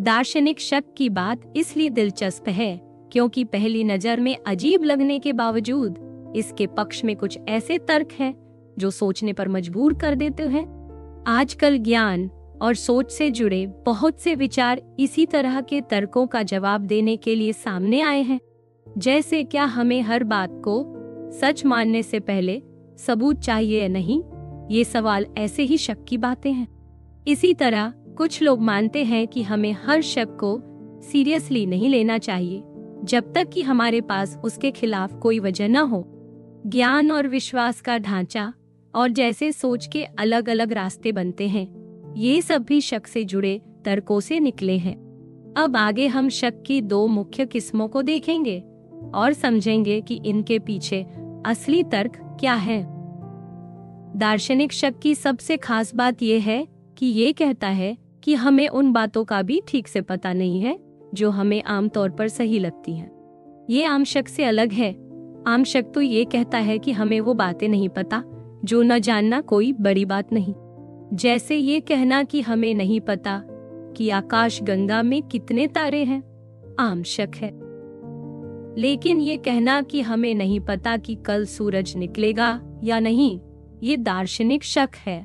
दार्शनिक शक की बात इसलिए दिलचस्प है क्योंकि पहली नजर में अजीब लगने के बावजूद इसके पक्ष में कुछ ऐसे तर्क हैं जो सोचने पर मजबूर कर देते हैं। आजकल ज्ञान और सोच से जुड़े बहुत से विचार इसी तरह के तर्कों का जवाब देने के लिए सामने आए हैं। जैसे क्या हमें हर बात को सच मानने से पहले सबूत चाहिए या नहीं, ये सवाल ऐसे ही शक की बातें हैं। इसी तरह कुछ लोग मानते हैं कि हमें हर शक को सीरियसली नहीं लेना चाहिए जब तक कि हमारे पास उसके खिलाफ कोई वजह न हो। ज्ञान और विश्वास का ढांचा और जैसे सोच के अलग अलग रास्ते बनते हैं, ये सब भी शक से जुड़े तर्कों से निकले हैं। अब आगे हम शक की दो मुख्य किस्मों को देखेंगे और समझेंगे कि इनके पीछे असली तर्क क्या है। दार्शनिक शक की सबसे खास बात यह है कि ये कहता है कि हमें उन बातों का भी ठीक से पता नहीं है जो हमें आमतौर पर सही लगती हैं। ये आम शक से अलग है। आम शक तो ये कहता है कि हमें वो बातें नहीं पता जो न जानना कोई बड़ी बात नहीं। जैसे ये कहना कि हमें नहीं पता कि आकाश गंगा में कितने तारे हैं, आम शक है। लेकिन ये कहना कि हमें नहीं पता कि कल सूरज निकलेगा या नहीं, ये दार्शनिक शक है।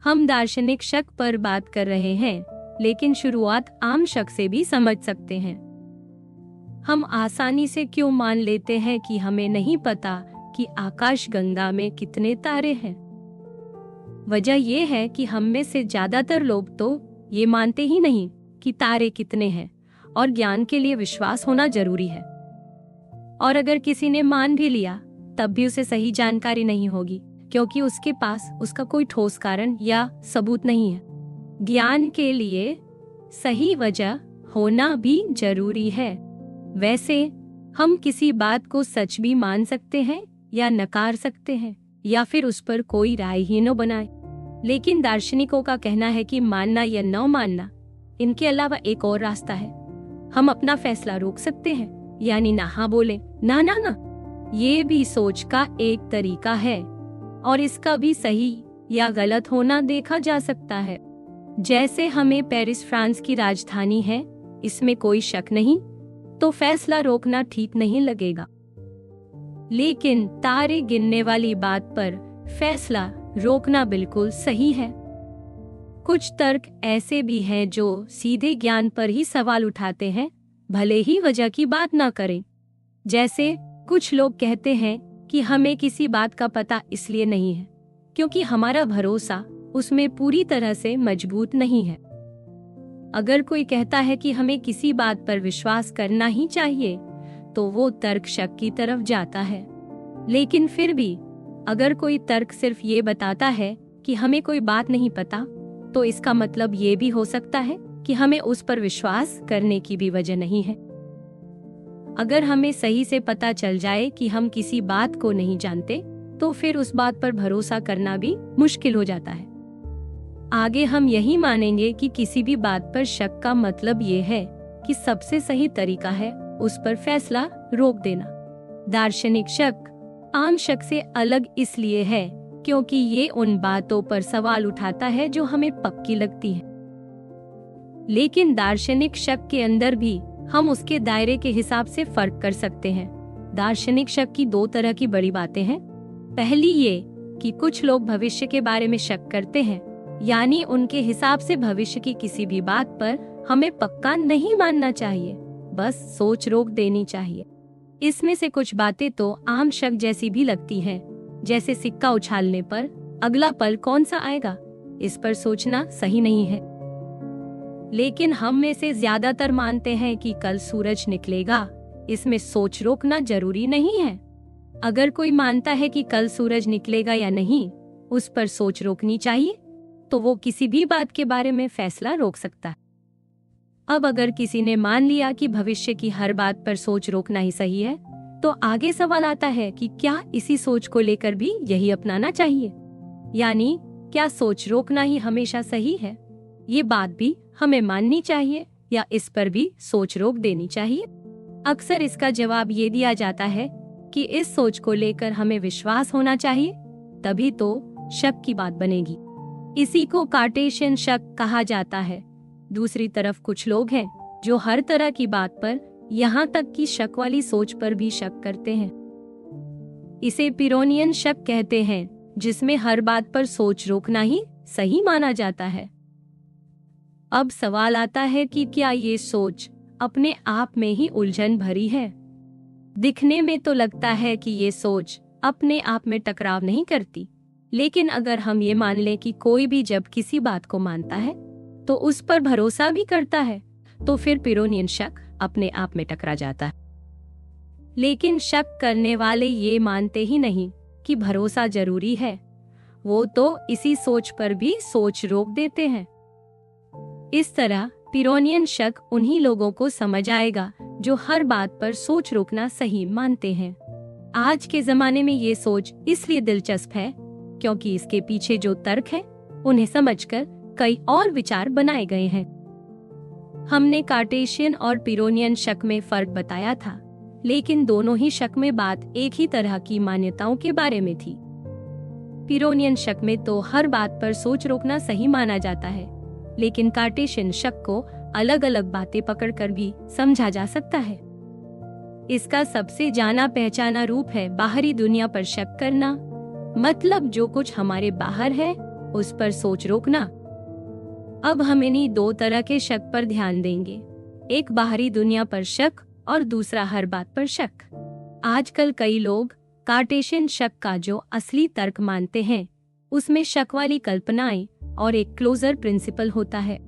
हम दार्शनिक शक पर बात कर रहे हैं, लेकिन शुरुआत आम शक से भी समझ सकते हैं। हम आसानी से क्यों मान लेते हैं कि हमें नहीं पता कि आकाश गंगा में कितने तारे हैं? वजह यह है कि हम में से ज्यादातर लोग तो ये मानते ही नहीं कि तारे कितने हैं, और ज्ञान के लिए विश्वास होना जरूरी है। और अगर किसी ने मान भी लिया तब भी उसे सही जानकारी नहीं होगी, क्योंकि उसके पास उसका कोई ठोस कारण या सबूत नहीं है। ज्ञान के लिए सही वजह होना भी जरूरी है। वैसे हम किसी बात को सच भी मान सकते हैं या नकार सकते हैं, या फिर उस पर कोई राय ही न बनाए। लेकिन दार्शनिकों का कहना है कि मानना या न मानना, इनके अलावा एक और रास्ता है। हम अपना फैसला रोक सकते हैं, यानी ना हाँ बोले, ना ना ना। ये भी सोच का एक तरीका है और इसका भी सही या गलत होना देखा जा सकता है। जैसे हमें पेरिस फ्रांस की राजधानी है, इसमें कोई शक नहीं, तो फैसला रोकना ठीक नहीं लगेगा। लेकिन तारे गिनने वाली बात पर फैसला रोकना बिल्कुल सही है। कुछ तर्क ऐसे भी हैं जो सीधे ज्ञान पर ही सवाल उठाते हैं, भले ही वजह की बात ना करें। जैसे कुछ लोग कहते हैं कि हमें किसी बात का पता इसलिए नहीं है क्योंकि हमारा भरोसा उसमें पूरी तरह से मजबूत नहीं है। अगर कोई कहता है कि हमें किसी बात पर विश्वास करना ही चाहिए, तो वो तर्क शक की तरफ जाता है। लेकिन फिर भी अगर कोई तर्क सिर्फ ये बताता है कि हमें कोई बात नहीं पता, तो इसका मतलब ये भी हो सकता है कि हमें उस पर विश्वास करने की भी वजह नहीं है। अगर हमें सही से पता चल जाए कि हम किसी बात को नहीं जानते, तो फिर उस बात पर भरोसा करना भी मुश्किल हो जाता है। आगे हम यही मानेंगे कि किसी भी बात पर शक का मतलब ये है कि सबसे सही तरीका है उस पर फैसला रोक देना। दार्शनिक शक आम शक से अलग इसलिए है क्योंकि ये उन बातों पर सवाल उठाता है जो हमें पक्की लगती है। लेकिन दार्शनिक शक के अंदर भी हम उसके दायरे के हिसाब से फर्क कर सकते हैं। दार्शनिक शक की दो तरह की बड़ी बातें हैं। पहली ये कि कुछ लोग भविष्य के बारे में शक करते हैं, यानी उनके हिसाब से भविष्य की किसी भी बात पर हमें पक्का नहीं मानना चाहिए, बस सोच रोक देनी चाहिए। इसमें से कुछ बातें तो आम शक जैसी भी लगती हैं, जैसे सिक्का उछालने पर अगला पल कौन सा आएगा, इस पर सोचना सही नहीं है। लेकिन हम में से ज्यादातर मानते हैं कि कल सूरज निकलेगा, इसमें सोच रोकना जरूरी नहीं है। अगर कोई मानता है कि कल सूरज निकलेगा या नहीं, उस पर सोच रोकनी चाहिए, तो वो किसी भी बात के बारे में फैसला रोक सकता है। अब अगर किसी ने मान लिया कि भविष्य की हर बात पर सोच रोकना ही सही है, तो आगे सवाल आता है कि क्या इसी सोच को लेकर भी यही अपनाना चाहिए, यानी क्या सोच रोकना ही हमेशा सही है? ये बात भी हमें माननी चाहिए या इस पर भी सोच रोक देनी चाहिए? अक्सर इसका जवाब ये दिया जाता है कि इस सोच को लेकर हमें विश्वास होना चाहिए, तभी तो शक की बात बनेगी। इसी को कार्टेशियन शक कहा जाता है। दूसरी तरफ कुछ लोग हैं जो हर तरह की बात पर, यहाँ तक कि शक वाली सोच पर भी शक करते हैं। इसे पिरोनियन शक कहते हैं, जिसमें हर बात पर सोच रोकना ही सही माना जाता है। अब सवाल आता है कि क्या ये सोच अपने आप में ही उलझन भरी है? दिखने में तो लगता है कि ये सोच अपने आप में टकराव नहीं करती, लेकिन अगर हम ये मान लें कि कोई भी जब किसी बात को मानता है तो उस पर भरोसा भी करता है, तो फिर पिरोनियन शक अपने आप में टकरा जाता है। लेकिन शक करने वाले ये मानते ही नहीं कि भरोसा जरूरी है, वो तो इसी सोच पर भी सोच रोक देते हैं। इस तरह पिरोनियन शक उन्हीं लोगों को समझ आएगा जो हर बात पर सोच रोकना सही मानते हैं। आज के जमाने में ये सोच इसलिए दिलचस्प है क्योंकि इसके पीछे जो तर्क है उन्हें समझकर कई और विचार बनाए गए हैं। हमने कार्टेशियन और पिरोनियन शक में फर्क बताया था, लेकिन दोनों ही शक में बात एक ही तरह की मान्यताओं के बारे में थी। पिरोनियन शक में तो हर बात पर सोच रोकना सही माना जाता है, लेकिन कार्टेशियन शक को अलग अलग बातें पकड़कर भी समझा जा सकता है। इसका सबसे जाना पहचाना रूप है बाहरी दुनिया पर शक करना, मतलब जो कुछ हमारे बाहर है उस पर सोच रोकना। अब हम इन्हीं दो तरह के शक पर ध्यान देंगे, एक बाहरी दुनिया पर शक और दूसरा हर बात पर शक। आजकल कई लोग कार्टेशियन शक का जो असली तर्क मानते हैं उसमें शक वाली कल्पनाएं और एक क्लोजर प्रिंसिपल होता है।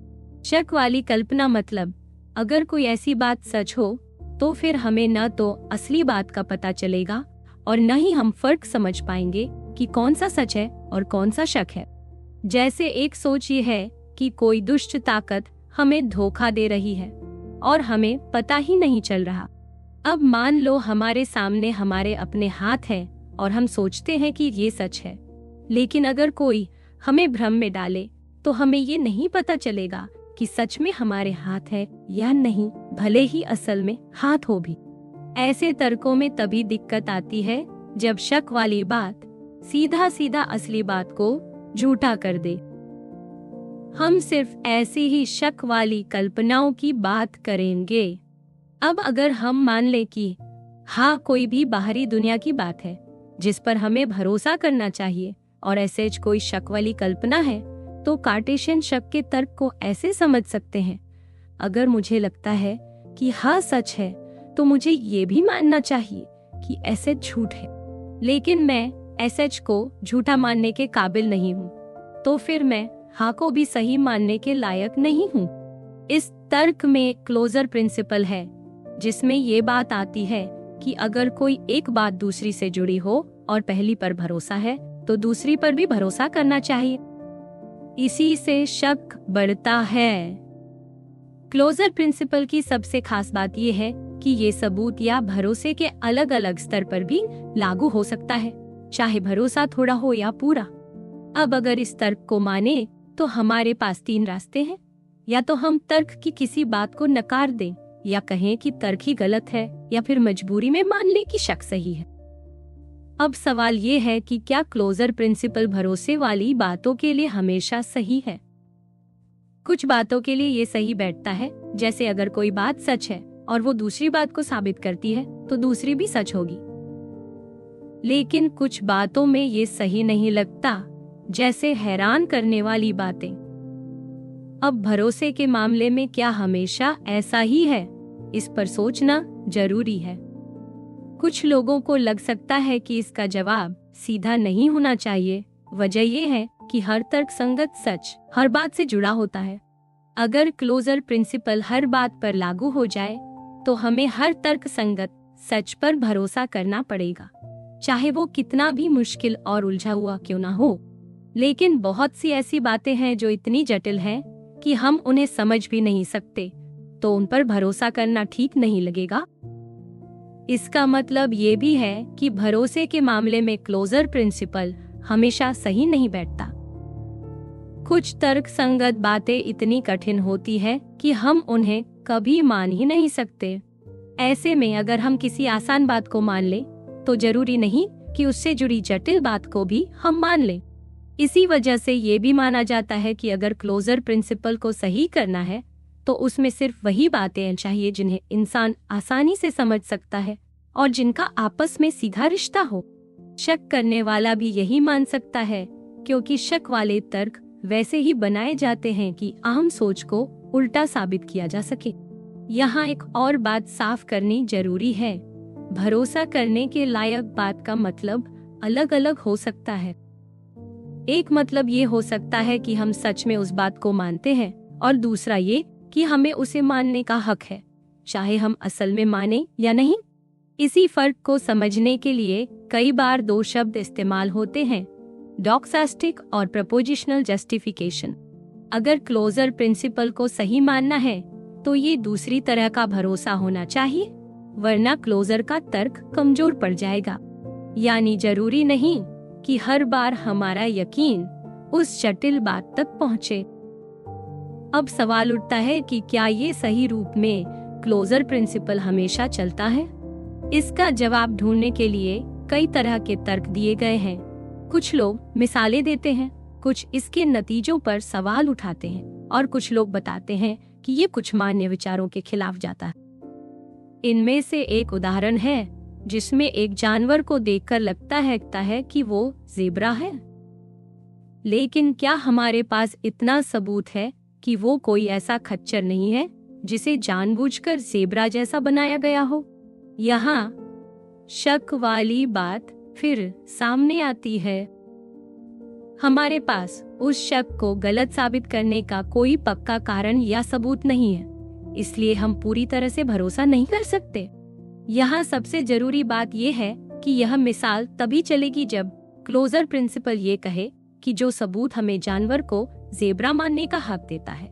शक वाली कल्पना मतलब अगर कोई ऐसी बात सच हो तो फिर हमें न तो असली बात का पता चलेगा और न ही हम फर्क समझ पाएंगे कि कौन सा सच है और कौन सा शक है। जैसे एक सोच ये है कि कोई दुष्ट ताकत हमें धोखा दे रही है और हमें पता ही नहीं चल रहा। अब मान लो हमारे सामने हमारे अपने हाथ हैं और हम सोचते हैं कि ये सच है, लेकिन अगर कोई हमें भ्रम में डाले तो हमें ये नहीं पता चलेगा कि सच में हमारे हाथ है या नहीं, भले ही असल में हाथ हो भी। ऐसे तर्कों में तभी दिक्कत आती है जब शक वाली बात सीधा सीधा असली बात को झूठा कर दे। हम सिर्फ ऐसी ही शक वाली कल्पनाओं की बात करेंगे। अब अगर हम मान लें कि हाँ, कोई भी बाहरी दुनिया की बात है जिस पर हमें भरोसा करना चाहिए और ऐसे कोई शक वाली कल्पना है, तो कार्टेशियन शक के तर्क को ऐसे समझ सकते हैं, अगर मुझे लगता है कि हाँ सच है तो मुझे ये भी मानना चाहिए कि ऐसे झूठ है, लेकिन मैं एसएच को झूठा मानने के काबिल नहीं हूँ, तो फिर मैं हाँ को भी सही मानने के लायक नहीं हूँ। इस तर्क में क्लोजर प्रिंसिपल है, जिसमें ये बात आती है कि अगर कोई एक बात दूसरी से जुड़ी हो और पहली पर भरोसा है तो दूसरी पर भी भरोसा करना चाहिए। इसी से शक बढ़ता है। क्लोजर प्रिंसिपल की सबसे खास बात यह है कि ये सबूत या भरोसे के अलग अलग स्तर पर भी लागू हो सकता है, चाहे भरोसा थोड़ा हो या पूरा। अब अगर इस तर्क को माने तो हमारे पास तीन रास्ते हैं, या तो हम तर्क की किसी बात को नकार दें, या कहें कि तर्क ही गलत है, या फिर मजबूरी में मान लें कि शक सही है। अब सवाल ये है कि क्या क्लोजर प्रिंसिपल भरोसे वाली बातों के लिए हमेशा सही है? कुछ बातों के लिए ये सही बैठता है, जैसे अगर कोई बात सच है और वो दूसरी बात को साबित करती है तो दूसरी भी सच होगी। लेकिन कुछ बातों में ये सही नहीं लगता, जैसे हैरान करने वाली बातें। अब भरोसे के मामले में क्या हमेशा ऐसा ही है? इस पर सोचना जरूरी है। कुछ लोगों को लग सकता है कि इसका जवाब सीधा नहीं होना चाहिए। वजह यह है कि हर तर्क संगत सच हर बात से जुड़ा होता है। अगर क्लोजर प्रिंसिपल हर बात पर लागू हो जाए तो हमें हर तर्क संगत सच पर भरोसा करना पड़ेगा, चाहे वो कितना भी मुश्किल और उलझा हुआ क्यों ना हो। लेकिन बहुत सी ऐसी बातें हैं जो इतनी जटिल हैं कि हम उन्हें समझ भी नहीं सकते, तो उन पर भरोसा करना ठीक नहीं लगेगा। इसका मतलब ये भी है कि भरोसे के मामले में क्लोजर प्रिंसिपल हमेशा सही नहीं बैठता। कुछ तर्क संगत बातें इतनी कठिन होती है कि हम उन्हें कभी मान ही नहीं सकते। ऐसे में अगर हम किसी आसान बात को मान लें तो जरूरी नहीं कि उससे जुड़ी जटिल बात को भी हम मान लें। इसी वजह से ये भी माना जाता है कि अगर क्लोजर प्रिंसिपल को सही करना है तो उसमें सिर्फ वही बातें चाहिए जिन्हें इंसान आसानी से समझ सकता है और जिनका आपस में सीधा रिश्ता हो। शक करने वाला भी यही मान सकता है, क्योंकि शक वाले तर्क वैसे ही बनाए जाते हैं कि अहम सोच को उल्टा साबित किया जा सके। यहाँ एक और बात साफ करनी जरूरी है, भरोसा करने के लायक बात का मतलब अलग अलग हो सकता है। एक मतलब ये हो सकता है कि हम सच में उस बात को मानते हैं, और दूसरा ये कि हमें उसे मानने का हक है, चाहे हम असल में माने या नहीं। इसी फर्क को समझने के लिए कई बार दो शब्द इस्तेमाल होते हैं, डॉक्सास्टिक और प्रपोजिशनल जस्टिफिकेशन। अगर क्लोजर प्रिंसिपल को सही मानना है तो ये दूसरी तरह का भरोसा होना चाहिए, वरना क्लोजर का तर्क कमजोर पड़ जाएगा। यानी जरूरी नहीं कि हर बार हमारा यकीन उस जटिल बात तक पहुंचे। अब सवाल उठता है कि क्या ये सही रूप में क्लोजर प्रिंसिपल हमेशा चलता है? इसका जवाब ढूंढने के लिए कई तरह के तर्क दिए गए हैं। कुछ लोग मिसालें देते हैं, कुछ इसके नतीजों पर सवाल उठाते हैं, और कुछ लोग बताते हैं कि ये कुछ मान्य विचारों के खिलाफ जाता है। इनमें से एक उदाहरण है जिसमें एक जानवर को देखकर लगता है कि वो ज़ेब्रा है, लेकिन क्या हमारे पास इतना सबूत है कि वो कोई ऐसा खच्चर नहीं है जिसे जानबूझकर ज़ेब्रा जैसा बनाया गया हो? यहाँ शक वाली बात फिर सामने आती है। हमारे पास उस शक को गलत साबित करने का कोई पक्का कारण या सबूत नहीं है, इसलिए हम पूरी तरह से भरोसा नहीं कर सकते। यहाँ सबसे जरूरी बात यह है कि यह मिसाल तभी चलेगी जब क्लोजर प्रिंसिपल ये कहे कि जो सबूत हमें जानवर को ज़ेब्रा मानने का हक देता है,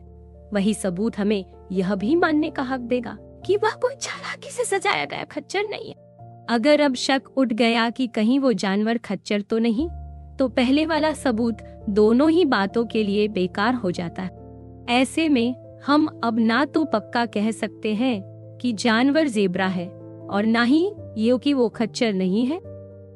वही सबूत हमें यह भी मानने का हक देगा कि वह कोई चालाकी से सजाया गया खच्चर नहीं है। अगर अब शक उठ गया कि कहीं वो जानवर खच्चर तो नहीं, तो पहले वाला सबूत दोनों ही बातों के लिए बेकार हो जाता है। ऐसे में हम अब ना तो पक्का कह सकते हैं कि जानवर ज़ेब्रा है और ना ही ये कि वो खच्चर नहीं है।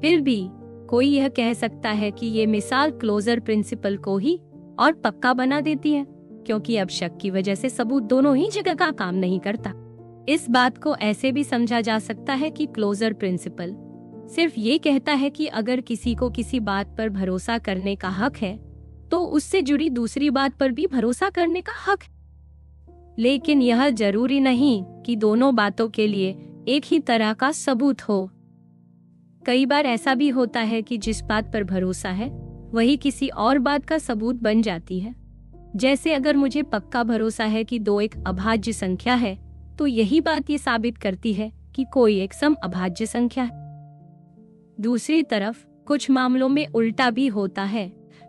फिर भी कोई यह कह सकता है कि ये मिसाल क्लोजर प्रिंसिपल को ही और पक्का बना देती है, क्योंकि अब शक की वजह से सबूत दोनों ही जगह का काम नहीं करता। इस बात को ऐसे भी समझा जा सकता है कि क्लोजर प्रिंसिपल सिर्फ ये कहता है कि अगर किसी को किसी बात पर भरोसा करने का हक है तो उससे जुड़ी दूसरी बात पर भी भरोसा करने का हक है, लेकिन यह जरूरी नहीं कि दोनों बातों के लिए एक ही तरह का सबूत हो। कई बार ऐसा भी होता है कि जिस बात पर भरोसा है वही किसी और बात का सबूत बन जाती है। जैसे अगर मुझे पक्का भरोसा है कि 2 एक अभाज्य संख्या है, तो यही बात ये साबित करती है कि कोई एक सम अभाज्य संख्या है। दूसरी तरफ कुछ मामलों में उल्टा भी होता है,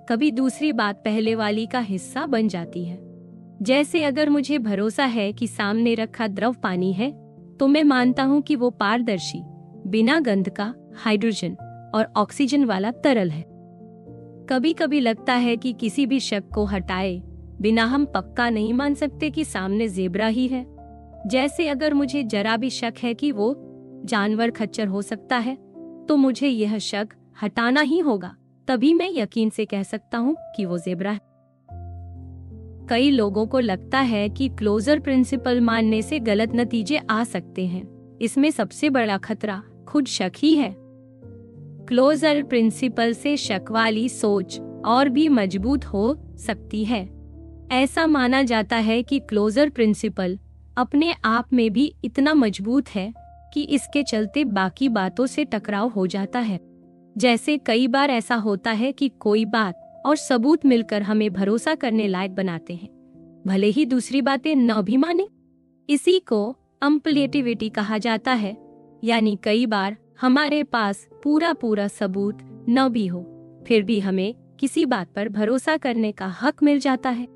कभी दूसरी बात पहले वाली का हिस्सा बन जाती है। जैसे अगर मुझे भरोसा है कि सामने रखा द्रव पानी है, तो मैं मानता हूँ कि वो पारदर्शी, बिना गंध का हाइड्रोजन और ऑक्सीजन वाला तरल है। कभी कभी लगता है कि किसी भी शक को हटाए बिना हम पक्का नहीं मान सकते कि सामने ज़ेब्रा ही है। जैसे अगर मुझे जरा भी शक है कि वो जानवर खच्चर हो सकता है, तो मुझे यह शक हटाना ही होगा, तभी मैं यकीन से कह सकता हूँ कि वो ज़ेब्रा है। कई लोगों को लगता है कि क्लोजर प्रिंसिपल मानने से गलत नतीजे आ सकते हैं। इसमें सबसे बड़ा खतरा खुद शक ही है। क्लोजर प्रिंसिपल से शक वाली सोच और भी मजबूत हो सकती है। ऐसा माना जाता है कि क्लोजर प्रिंसिपल अपने आप में भी इतना मजबूत है कि इसके चलते बाकी बातों से टकराव हो जाता है। जैसे कई बार ऐसा होता है कि कोई बात और सबूत मिलकर हमें भरोसा करने लायक बनाते हैं, भले ही दूसरी बातें न भी माने। इसी को अम्पलेटिविटी कहा जाता है, यानी कई बार हमारे पास पूरा सबूत न भी हो, फिर भी हमें किसी बात पर भरोसा करने का हक मिल जाता है।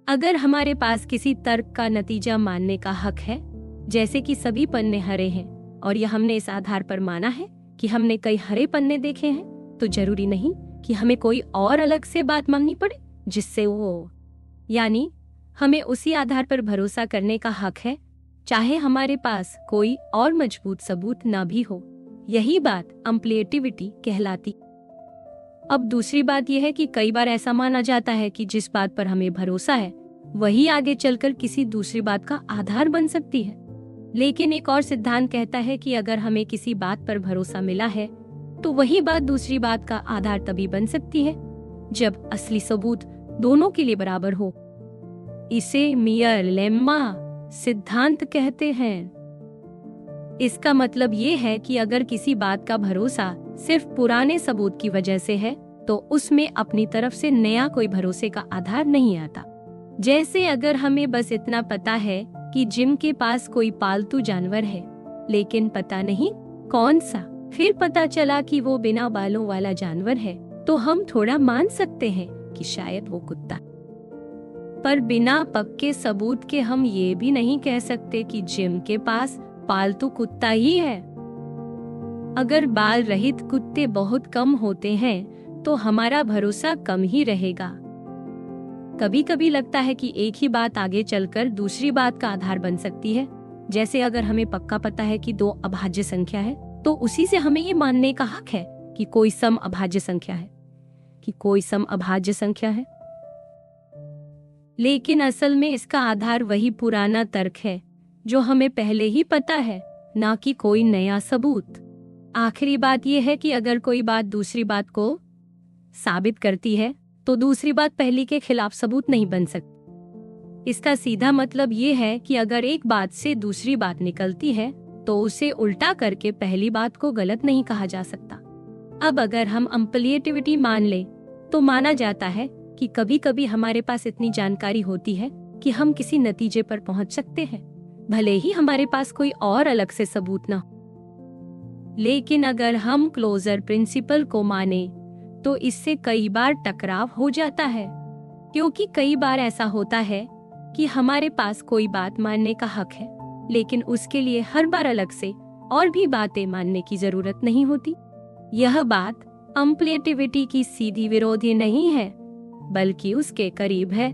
अगर हमारे पास किसी तर्क का नतीजा मानने का हक है, जैसे कि सभी पन्ने हरे हैं और यह हमने इस आधार पर माना है कि हमने कई हरे पन्ने देखे हैं, तो जरूरी नहीं कि हमें कोई और अलग से बात माननी पड़े जिससे वो, यानी हमें उसी आधार पर भरोसा करने का हक है, चाहे हमारे पास कोई और मजबूत सबूत न भी हो। यही बात अम्पलेटिविटी कहलाती। अब दूसरी बात यह है कि कई बार ऐसा माना जाता है कि जिस बात पर हमें भरोसा है वही आगे चलकर किसी दूसरी बात का आधार बन सकती है। लेकिन एक और सिद्धांत कहता है कि अगर हमें किसी बात पर भरोसा मिला है तो वही बात दूसरी बात का आधार तभी बन सकती है जब असली सबूत दोनों के लिए बराबर हो। इसे मियर लेम्मा सिद्धांत कहते हैं। इसका मतलब ये है कि अगर किसी बात का भरोसा सिर्फ पुराने सबूत की वजह से है तो उसमें अपनी तरफ से नया कोई भरोसे का आधार नहीं आता। जैसे अगर हमें बस इतना पता है कि जिम के पास कोई पालतू जानवर है, लेकिन पता नहीं कौन सा, फिर पता चला कि वो बिना बालों वाला जानवर है, तो हम थोड़ा मान सकते हैं कि शायद वो कुत्ता। पर बिना पक्के सबूत के हम ये भी नहीं कह सकते कि जिम के पास पालतू कुत्ता ही है। अगर बाल रहित कुत्ते बहुत कम होते हैं तो हमारा भरोसा कम ही रहेगा। कभी कभी लगता है कि एक ही बात आगे चलकर दूसरी बात का आधार बन सकती है। जैसे अगर हमें पक्का पता है कि 2 अभाज्य संख्या है तो उसी से हमें ये मानने का हक है कि कोई सम अभाज्य संख्या है, लेकिन असल में इसका आधार वही पुराना तर्क है जो हमें पहले ही पता है, ना कि कोई नया सबूत। आखिरी बात यह है कि अगर कोई बात दूसरी बात को साबित करती है तो दूसरी बात पहली के खिलाफ सबूत नहीं बन सकती। इसका सीधा मतलब ये है कि अगर एक बात से दूसरी बात निकलती है तो उसे उल्टा करके पहली बात को गलत नहीं कहा जा सकता। अब अगर हम अम्पलिएटिविटी मान लें तो माना जाता है कि कभी कभी हमारे पास इतनी जानकारी होती है कि हम किसी नतीजे पर पहुंच सकते हैं, भले ही हमारे पास कोई और अलग से सबूत न हो। लेकिन अगर हम क्लोजर प्रिंसिपल को माने तो इससे कई बार टकराव हो जाता है, क्योंकि कई बार ऐसा होता है कि हमारे पास कोई बात मानने का हक है, लेकिन उसके लिए हर बार अलग से और भी बातें मानने की जरूरत नहीं होती। यह बात अम्पलिएटिविटी की सीधी विरोधी नहीं है, बल्कि उसके करीब है।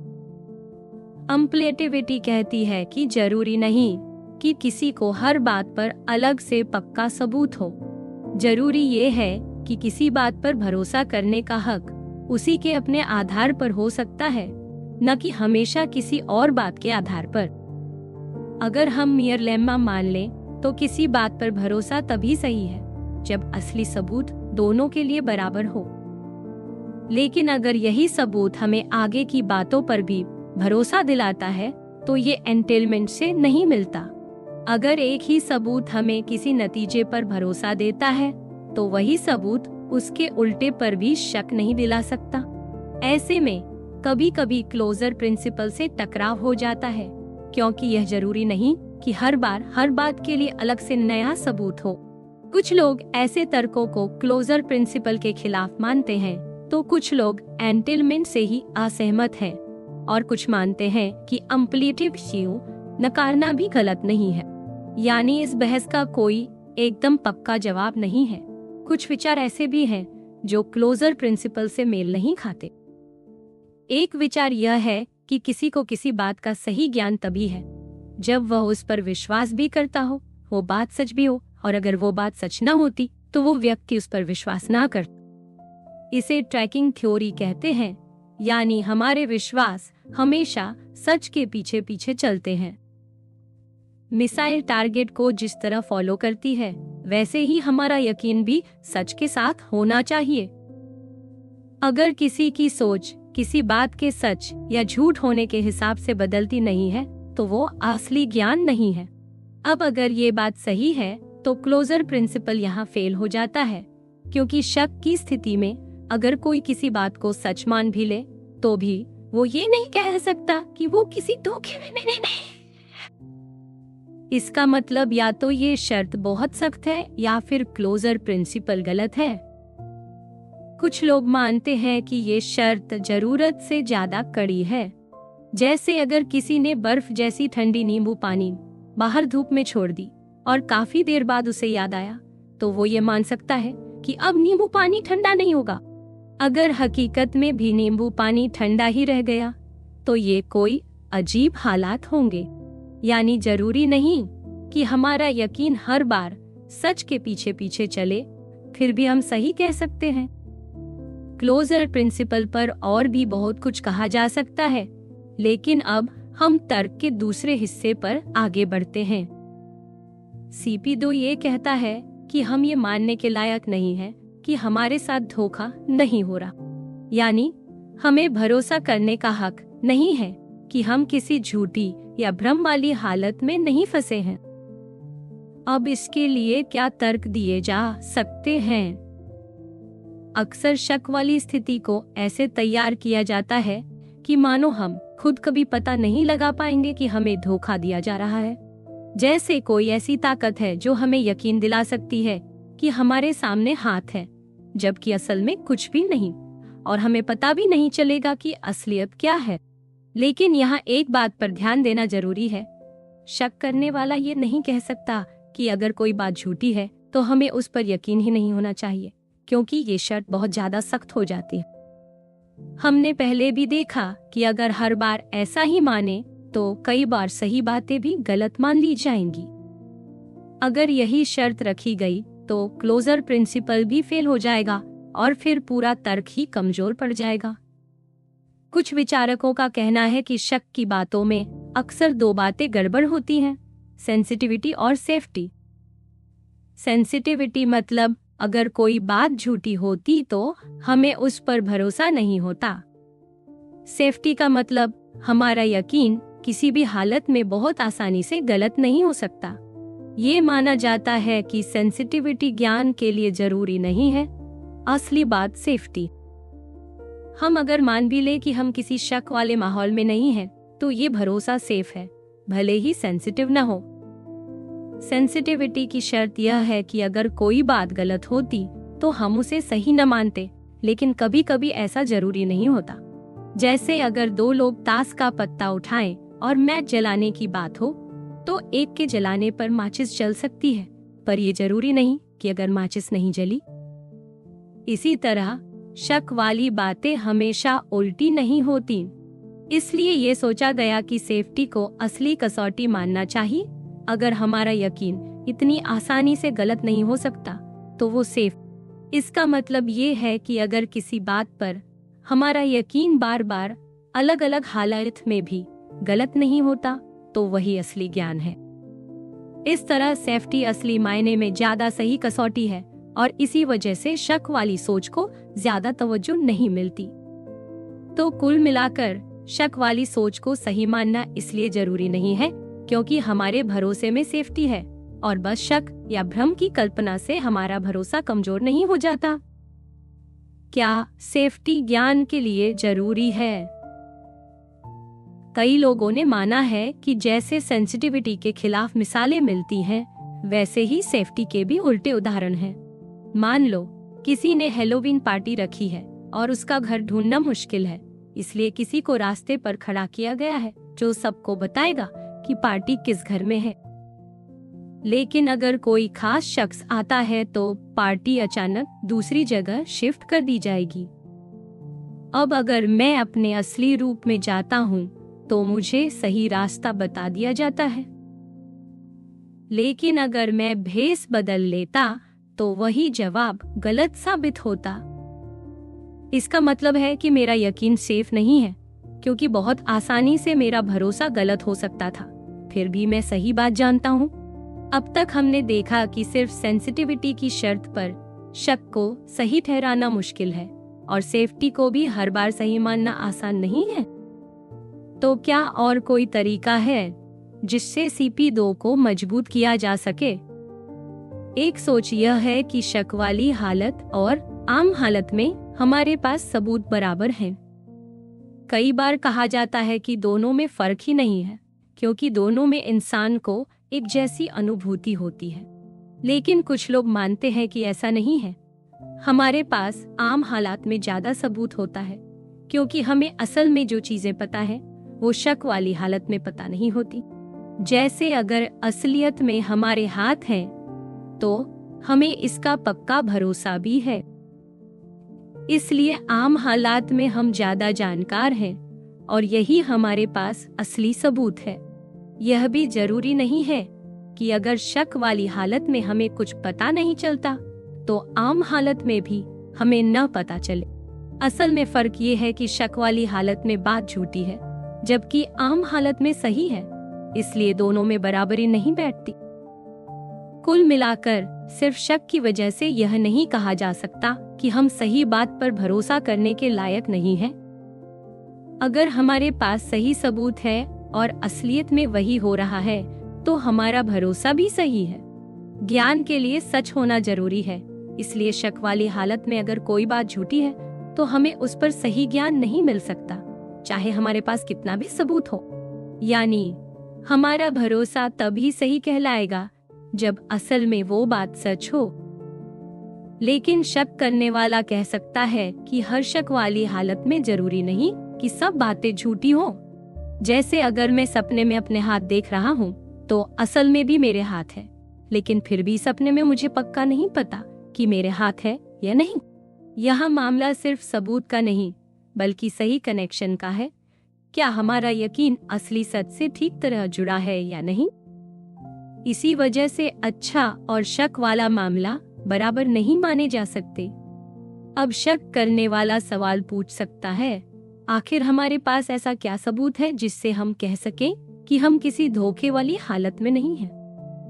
अम्पलिएटिविटी कहती है कि जरूरी नहीं कि किसी को हर बात पर अलग से पक्का सबूत हो। जरूरी ये है कि किसी बात पर भरोसा करने का हक उसी के अपने आधार पर हो सकता है, न कि हमेशा किसी और बात के आधार पर। अगर हम मियर लेम्मा मान लें तो किसी बात पर भरोसा तभी सही है जब असली सबूत दोनों के लिए बराबर हो। लेकिन अगर यही सबूत हमें आगे की बातों पर भी भरोसा दिलाता है तो ये एंटेलमेंट से नहीं मिलता। अगर एक ही सबूत हमें किसी नतीजे पर भरोसा देता है तो वही सबूत उसके उल्टे पर भी शक नहीं दिला सकता। ऐसे में कभी कभी क्लोजर प्रिंसिपल से टकराव हो जाता है, क्योंकि यह जरूरी नहीं कि हर बार हर बात के लिए अलग से नया सबूत हो। कुछ लोग ऐसे तर्कों को क्लोजर प्रिंसिपल के खिलाफ मानते हैं, तो कुछ लोग एंटेलमेंट से ही असहमत हैं, और कुछ मानते हैं कि अम्पलिएटिविटी नकारना भी गलत नहीं है। यानी इस बहस का कोई एकदम पक्का जवाब नहीं है। कुछ विचार ऐसे भी हैं जो क्लोजर प्रिंसिपल से मेल नहीं खाते। एक विचार यह है कि किसी को किसी बात का सही ज्ञान तभी है जब वह उस पर विश्वास भी करता हो, वो बात सच भी हो, और अगर वो बात सच न होती तो वो व्यक्ति उस पर विश्वास ना करता। इसे ट्रैकिंग थ्योरी कहते हैं, यानी हमारे विश्वास हमेशा सच के पीछे पीछे चलते हैं। मिसाइल टारगेट को जिस तरह फॉलो करती है, वैसे ही हमारा यकीन भी सच के साथ होना चाहिए। अगर किसी की सोच किसी बात के सच या झूठ होने के हिसाब से बदलती नहीं है तो वो असली ज्ञान नहीं है। अब अगर ये बात सही है तो क्लोजर प्रिंसिपल यहाँ फेल हो जाता है, क्योंकि शक की स्थिति में अगर कोई किसी बात को सच मान भी ले तो भी वो ये नहीं कह सकता कि वो किसी धोखे में नहीं। इसका मतलब या तो ये शर्त बहुत सख्त है या फिर क्लोजर प्रिंसिपल गलत है। कुछ लोग मानते हैं कि ये शर्त जरूरत से ज्यादा कड़ी है। जैसे अगर किसी ने बर्फ जैसी ठंडी नींबू पानी बाहर धूप में छोड़ दी और काफी देर बाद उसे याद आया, तो वो ये मान सकता है कि अब नींबू पानी ठंडा नहीं होगा। अगर हकीकत में भी नींबू पानी ठंडा ही रह गया तो ये कोई अजीब हालात होंगे। यानी जरूरी नहीं कि हमारा यकीन हर बार सच के पीछे पीछे चले, फिर भी हम सही कह सकते हैं। क्लोजर प्रिंसिपल पर और भी बहुत कुछ कहा जा सकता है, लेकिन अब हम तर्क के दूसरे हिस्से पर आगे बढ़ते हैं। CP2 ये कहता है कि हम ये मानने के लायक नहीं हैं कि हमारे साथ धोखा नहीं हो रहा, यानी हमें भरोसा करने का हक नहीं है कि हम किसी झूठी या भ्रम वाली हालत में नहीं फंसे हैं। अब इसके लिए क्या तर्क दिए जा सकते हैं? अक्सर शक वाली स्थिति को ऐसे तैयार किया जाता है कि मानो हम खुद कभी पता नहीं लगा पाएंगे कि हमें धोखा दिया जा रहा है। जैसे कोई ऐसी ताकत है जो हमें यकीन दिला सकती है कि हमारे सामने हाथ है, जबकि असल में कुछ भी नहीं, और हमें पता भी नहीं चलेगा कि असलियत क्या है। लेकिन यहाँ एक बात पर ध्यान देना जरूरी है। शक करने वाला ये नहीं कह सकता कि अगर कोई बात झूठी है तो हमें उस पर यकीन ही नहीं होना चाहिए, क्योंकि ये शर्त बहुत ज्यादा सख्त हो जाती है। हमने पहले भी देखा कि अगर हर बार ऐसा ही माने तो कई बार सही बातें भी गलत मान ली जाएंगी। अगर यही शर्त रखी गई तो क्लोजर प्रिंसिपल भी फेल हो जाएगा और फिर पूरा तर्क ही कमजोर पड़ जाएगा। कुछ विचारकों का कहना है कि शक की बातों में अक्सर दो बातें गड़बड़ होती हैं, सेंसिटिविटी और सेफ्टी। सेंसिटिविटी मतलब अगर कोई बात झूठी होती तो हमें उस पर भरोसा नहीं होता। सेफ्टी का मतलब हमारा यकीन किसी भी हालत में बहुत आसानी से गलत नहीं हो सकता। ये माना जाता है कि सेंसिटिविटी ज्ञान के लिए जरूरी नहीं है, असली बात सेफ्टी। हम अगर मान भी ले कि हम किसी शक वाले माहौल में नहीं हैं, तो ये भरोसा सेफ है, भले ही सेंसिटिव न हो। सेंसिटिविटी की शर्त यह है कि अगर कोई बात गलत होती तो हम उसे सही न मानते, लेकिन कभी कभी ऐसा जरूरी नहीं होता। जैसे अगर दो लोग ताश का पत्ता उठाएं और मैच जलाने की बात हो, तो एक के जलाने पर माचिस जल सकती है, पर यह जरूरी नहीं कि अगर माचिस नहीं जली। इसी तरह शक वाली बातें हमेशा उल्टी नहीं होती। इसलिए ये सोचा गया कि सेफ्टी को असली कसौटी मानना चाहिए। अगर हमारा यकीन इतनी आसानी से गलत नहीं हो सकता तो वो सेफ। इसका मतलब ये है कि अगर किसी बात पर हमारा यकीन बार बार अलग अलग हालात में भी गलत नहीं होता तो वही असली ज्ञान है। इस तरह सेफ्टी असली मायने में ज्यादा सही कसौटी है और इसी वजह से शक वाली सोच को ज्यादा तवज्जो नहीं मिलती। तो कुल मिलाकर शक वाली सोच को सही मानना इसलिए जरूरी नहीं है क्योंकि हमारे भरोसे में सेफ्टी है, और बस शक या भ्रम की कल्पना से हमारा भरोसा कमजोर नहीं हो जाता। क्या सेफ्टी ज्ञान के लिए जरूरी है? कई लोगों ने माना है कि जैसे सेंसिटिविटी के खिलाफ मिसालें मिलती हैं, वैसे ही सेफ्टी के भी उल्टे उदाहरण हैं। मान लो किसी ने हैलोवीन पार्टी रखी है और उसका घर ढूंढना मुश्किल है, इसलिए किसी को रास्ते पर खड़ा किया गया है जो सबको बताएगा कि पार्टी किस घर में है। लेकिन अगर कोई खास शख्स आता है तो पार्टी अचानक दूसरी जगह शिफ्ट कर दी जाएगी। अब अगर मैं अपने असली रूप में जाता हूँ तो मुझे सही रास्ता बता दिया जाता है, लेकिन अगर मैं भेस बदल लेता तो वही जवाब गलत साबित होता। इसका मतलब है कि मेरा यकीन सेफ नहीं है, क्योंकि बहुत आसानी से मेरा भरोसा गलत हो सकता था, फिर भी मैं सही बात जानता हूँ। अब तक हमने देखा कि सिर्फ सेंसिटिविटी की शर्त पर शक को सही ठहराना मुश्किल है और सेफ्टी को भी हर बार सही मानना आसान नहीं है। तो क्या और कोई तरीका है जिससे CP2 को मजबूत किया जा सके? एक सोच यह है कि शक वाली हालत और आम हालत में हमारे पास सबूत बराबर हैं। कई बार कहा जाता है कि दोनों में फर्क ही नहीं है, क्योंकि दोनों में इंसान को एक जैसी अनुभूति होती है। लेकिन कुछ लोग मानते हैं कि ऐसा नहीं है। हमारे पास आम हालात में ज्यादा सबूत होता है, क्योंकि हमें असल में जो चीजें पता है वो शक वाली हालत में पता नहीं होती। जैसे अगर असलियत में हमारे हाथ हैं, तो हमें इसका पक्का भरोसा भी है। इसलिए आम हालात में हम ज्यादा जानकार हैं और यही हमारे पास असली सबूत है। यह भी जरूरी नहीं है कि अगर शक वाली हालत में हमें कुछ पता नहीं चलता तो आम हालत में भी हमें न पता चले। असल में फर्क ये है कि शक वाली हालत में बात झूठी है, जबकि आम हालत में सही है, इसलिए दोनों में बराबरी नहीं बैठती। कुल मिलाकर सिर्फ शक की वजह से यह नहीं कहा जा सकता कि हम सही बात पर भरोसा करने के लायक नहीं हैं। अगर हमारे पास सही सबूत है और असलियत में वही हो रहा है, तो हमारा भरोसा भी सही है। ज्ञान के लिए सच होना जरूरी है, इसलिए शक वाली हालत में अगर कोई बात झूठी है तो हमें उस पर सही ज्ञान नहीं मिल सकता, चाहे हमारे पास कितना भी सबूत हो। यानी हमारा भरोसा तभी सही कहलाएगा जब असल में वो बात सच हो। लेकिन शक करने वाला कह सकता है कि हर शक वाली हालत में जरूरी नहीं कि सब बातें झूठी हो। जैसे अगर मैं सपने में अपने हाथ देख रहा हूँ तो असल में भी मेरे हाथ है, लेकिन फिर भी सपने में मुझे पक्का नहीं पता कि मेरे हाथ है या नहीं। यह मामला सिर्फ सबूत का नहीं बल्कि सही कनेक्शन का है। क्या हमारा यकीन असली सच से ठीक तरह जुड़ा है या नहीं। इसी वजह से अच्छा और शक वाला मामला बराबर नहीं माने जा सकते। अब शक करने वाला सवाल पूछ सकता है, आखिर हमारे पास ऐसा क्या सबूत है जिससे हम कह सकें कि हम किसी धोखे वाली हालत में नहीं हैं?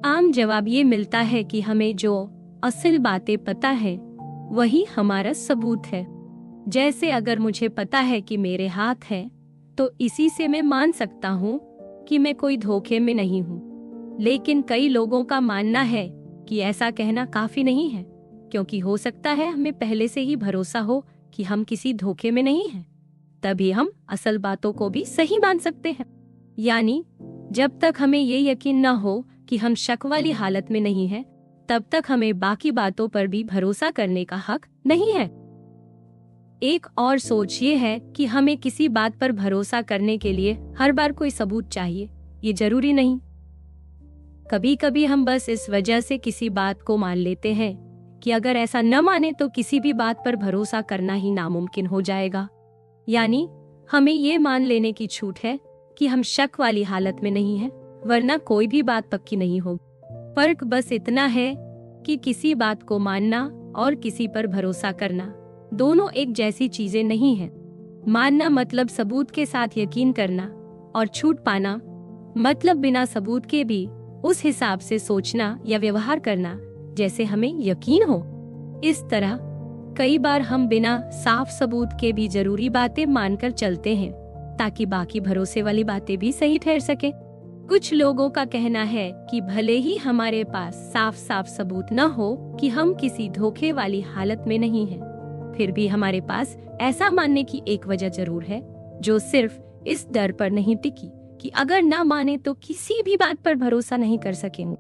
आम जवाब ये मिलता है कि हमें जो असल बातें पता है वही हमारा सबूत है। जैसे अगर मुझे पता है कि मेरे हाथ है तो इसी से मैं मान सकता हूँ कि मैं कोई धोखे में नहीं हूँ। लेकिन कई लोगों का मानना है कि ऐसा कहना काफी नहीं है, क्योंकि हो सकता है हमें पहले से ही भरोसा हो कि हम किसी धोखे में नहीं हैं। तभी हम असल बातों को भी सही मान सकते हैं। यानी जब तक हमें ये यकीन न हो कि हम शक वाली हालत में नहीं हैं, तब तक हमें बाकी बातों पर भी भरोसा करने का हक नहीं है। एक और सोच ये है कि हमें किसी बात पर भरोसा करने के लिए हर बार कोई सबूत चाहिए। ये जरूरी नहीं। कभी कभी हम बस इस वजह से किसी बात को मान लेते हैं कि अगर ऐसा न माने तो किसी भी बात पर भरोसा करना ही नामुमकिन हो जाएगा। यानी हमें ये मान लेने की छूट है कि हम शक वाली हालत में नहीं हैं, वरना कोई भी बात पक्की नहीं होगी। फर्क बस इतना है कि किसी बात को मानना और किसी पर भरोसा करना दोनों एक जैसी चीजें नहीं हैं। मानना मतलब सबूत के साथ यकीन करना, और छूट पाना मतलब बिना सबूत के भी उस हिसाब से सोचना या व्यवहार करना जैसे हमें यकीन हो। इस तरह कई बार हम बिना साफ सबूत के भी जरूरी बातें मानकर चलते हैं ताकि बाकी भरोसे वाली बातें भी सही ठहर सके। कुछ लोगों का कहना है कि भले ही हमारे पास साफ साफ सबूत न हो कि हम किसी धोखे वाली हालत में नहीं हैं, फिर भी हमारे पास ऐसा मानने की एक वजह जरूर है, जो सिर्फ इस डर पर नहीं टिकी कि अगर ना माने तो किसी भी बात पर भरोसा नहीं कर सकेंगे।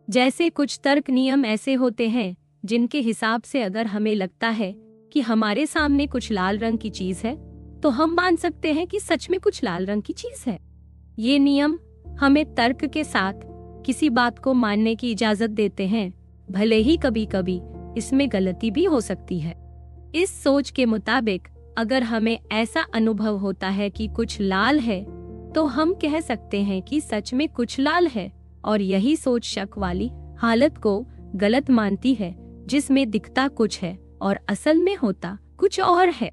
जैसे कुछ तर्क नियम ऐसे होते हैं जिनके हिसाब से अगर हमें लगता है कि हमारे सामने कुछ लाल रंग की चीज है तो हम मान सकते हैं कि सच में कुछ लाल रंग की चीज है। ये नियम हमें तर्क के साथ किसी बात को मानने की इजाजत देते हैं, भले ही कभी कभी इसमें गलती भी हो सकती है। इस सोच के मुताबिक अगर हमें ऐसा अनुभव होता है कि कुछ लाल है तो हम कह सकते हैं कि सच में कुछ लाल है, और यही सोच शक वाली हालत को गलत मानती है जिसमें दिखता कुछ है और असल में होता कुछ और है।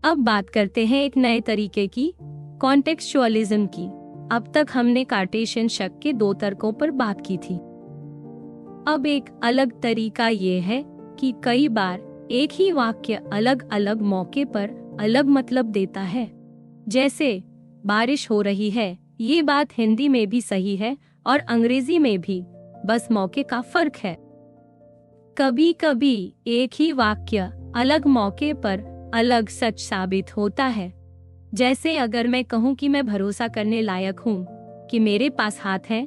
अब बात करते हैं एक नए तरीके की, कॉन्टेक्सचुअलिज्म की। अब तक हमने कार्टेशियन शक के दो तर्कों पर बात की थी। अब एक अलग तरीका ये है कि कई बार एक ही वाक्य अलग अलग मौके पर अलग मतलब देता है। जैसे बारिश हो रही है, ये बात हिंदी में भी सही है और अंग्रेजी में भी, बस मौके का फर्क है। कभी कभी एक ही वाक्य अलग मौके पर अलग सच साबित होता है। जैसे अगर मैं कहूँ कि मैं भरोसा करने लायक हूँ कि मेरे पास हाथ है,